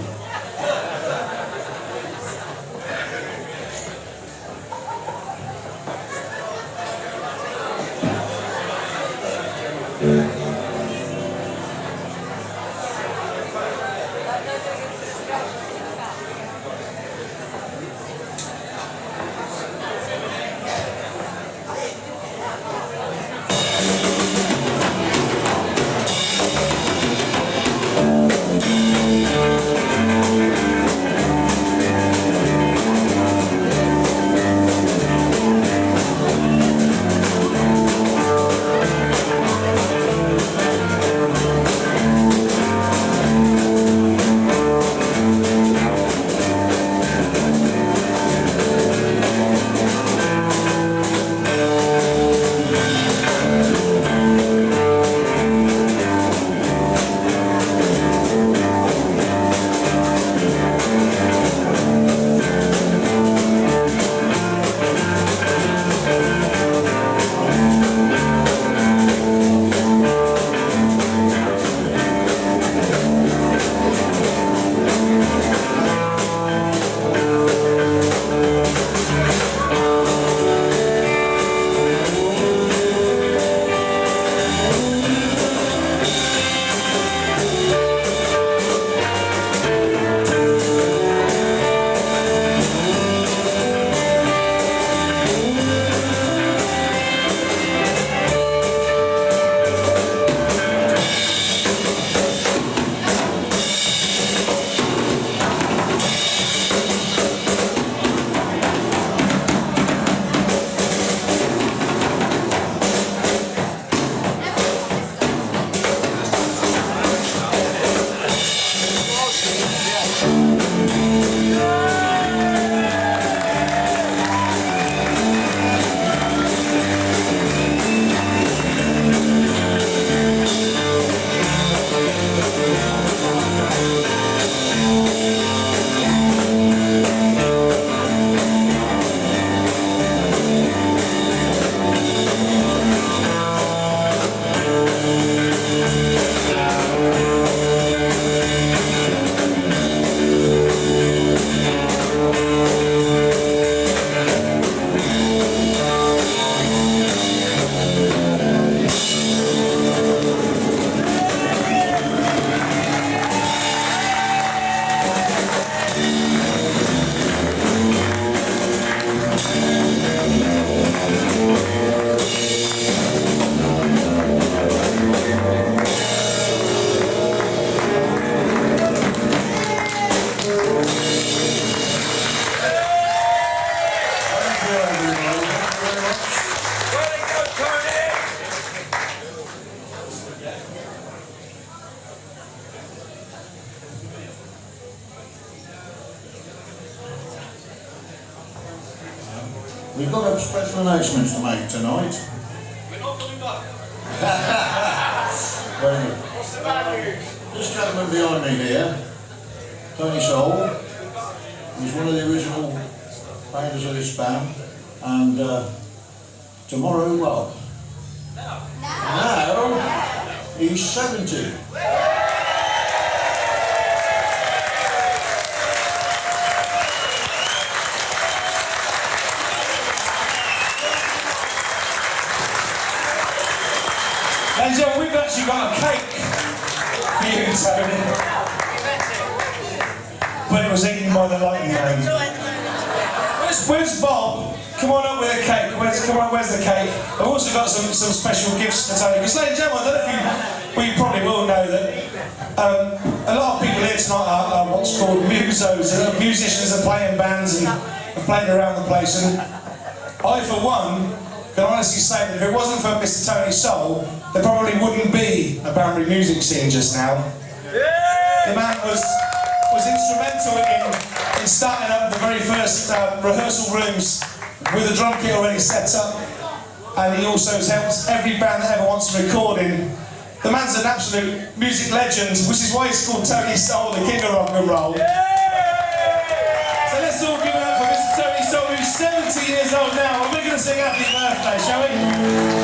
We've got a special announcement to make tonight. We're not coming back. Very good. What's the bad news? This gentleman behind me here, Tony Soul, he's one of the original founders of this band, and tomorrow, well, now he's 70. And so we've actually got a cake for you, Tony. But it was eaten by the lightning man. Where's Bob? Come on up with a cake. Where's the cake? I've also got some special gifts to Tony. Because, ladies and gentlemen, I don't know if you probably will know that a lot of people here tonight are what's called musos. Musicians are playing bands and are playing around the place. And I, for one, can honestly say that if it wasn't for Mr. Tony Soul, there probably wouldn't be a Banbury music scene just now. The man was instrumental in starting up the very first rehearsal rooms with the drum kit already set up. and he also has helped every band that ever wants to record him. The man's an absolute music legend, which is why he's called Tony Soul, the king of rock and roll. So let's all give it up for Mr. Tony Soul, who's 70 years old now, and we're going to sing Happy Birthday, shall we?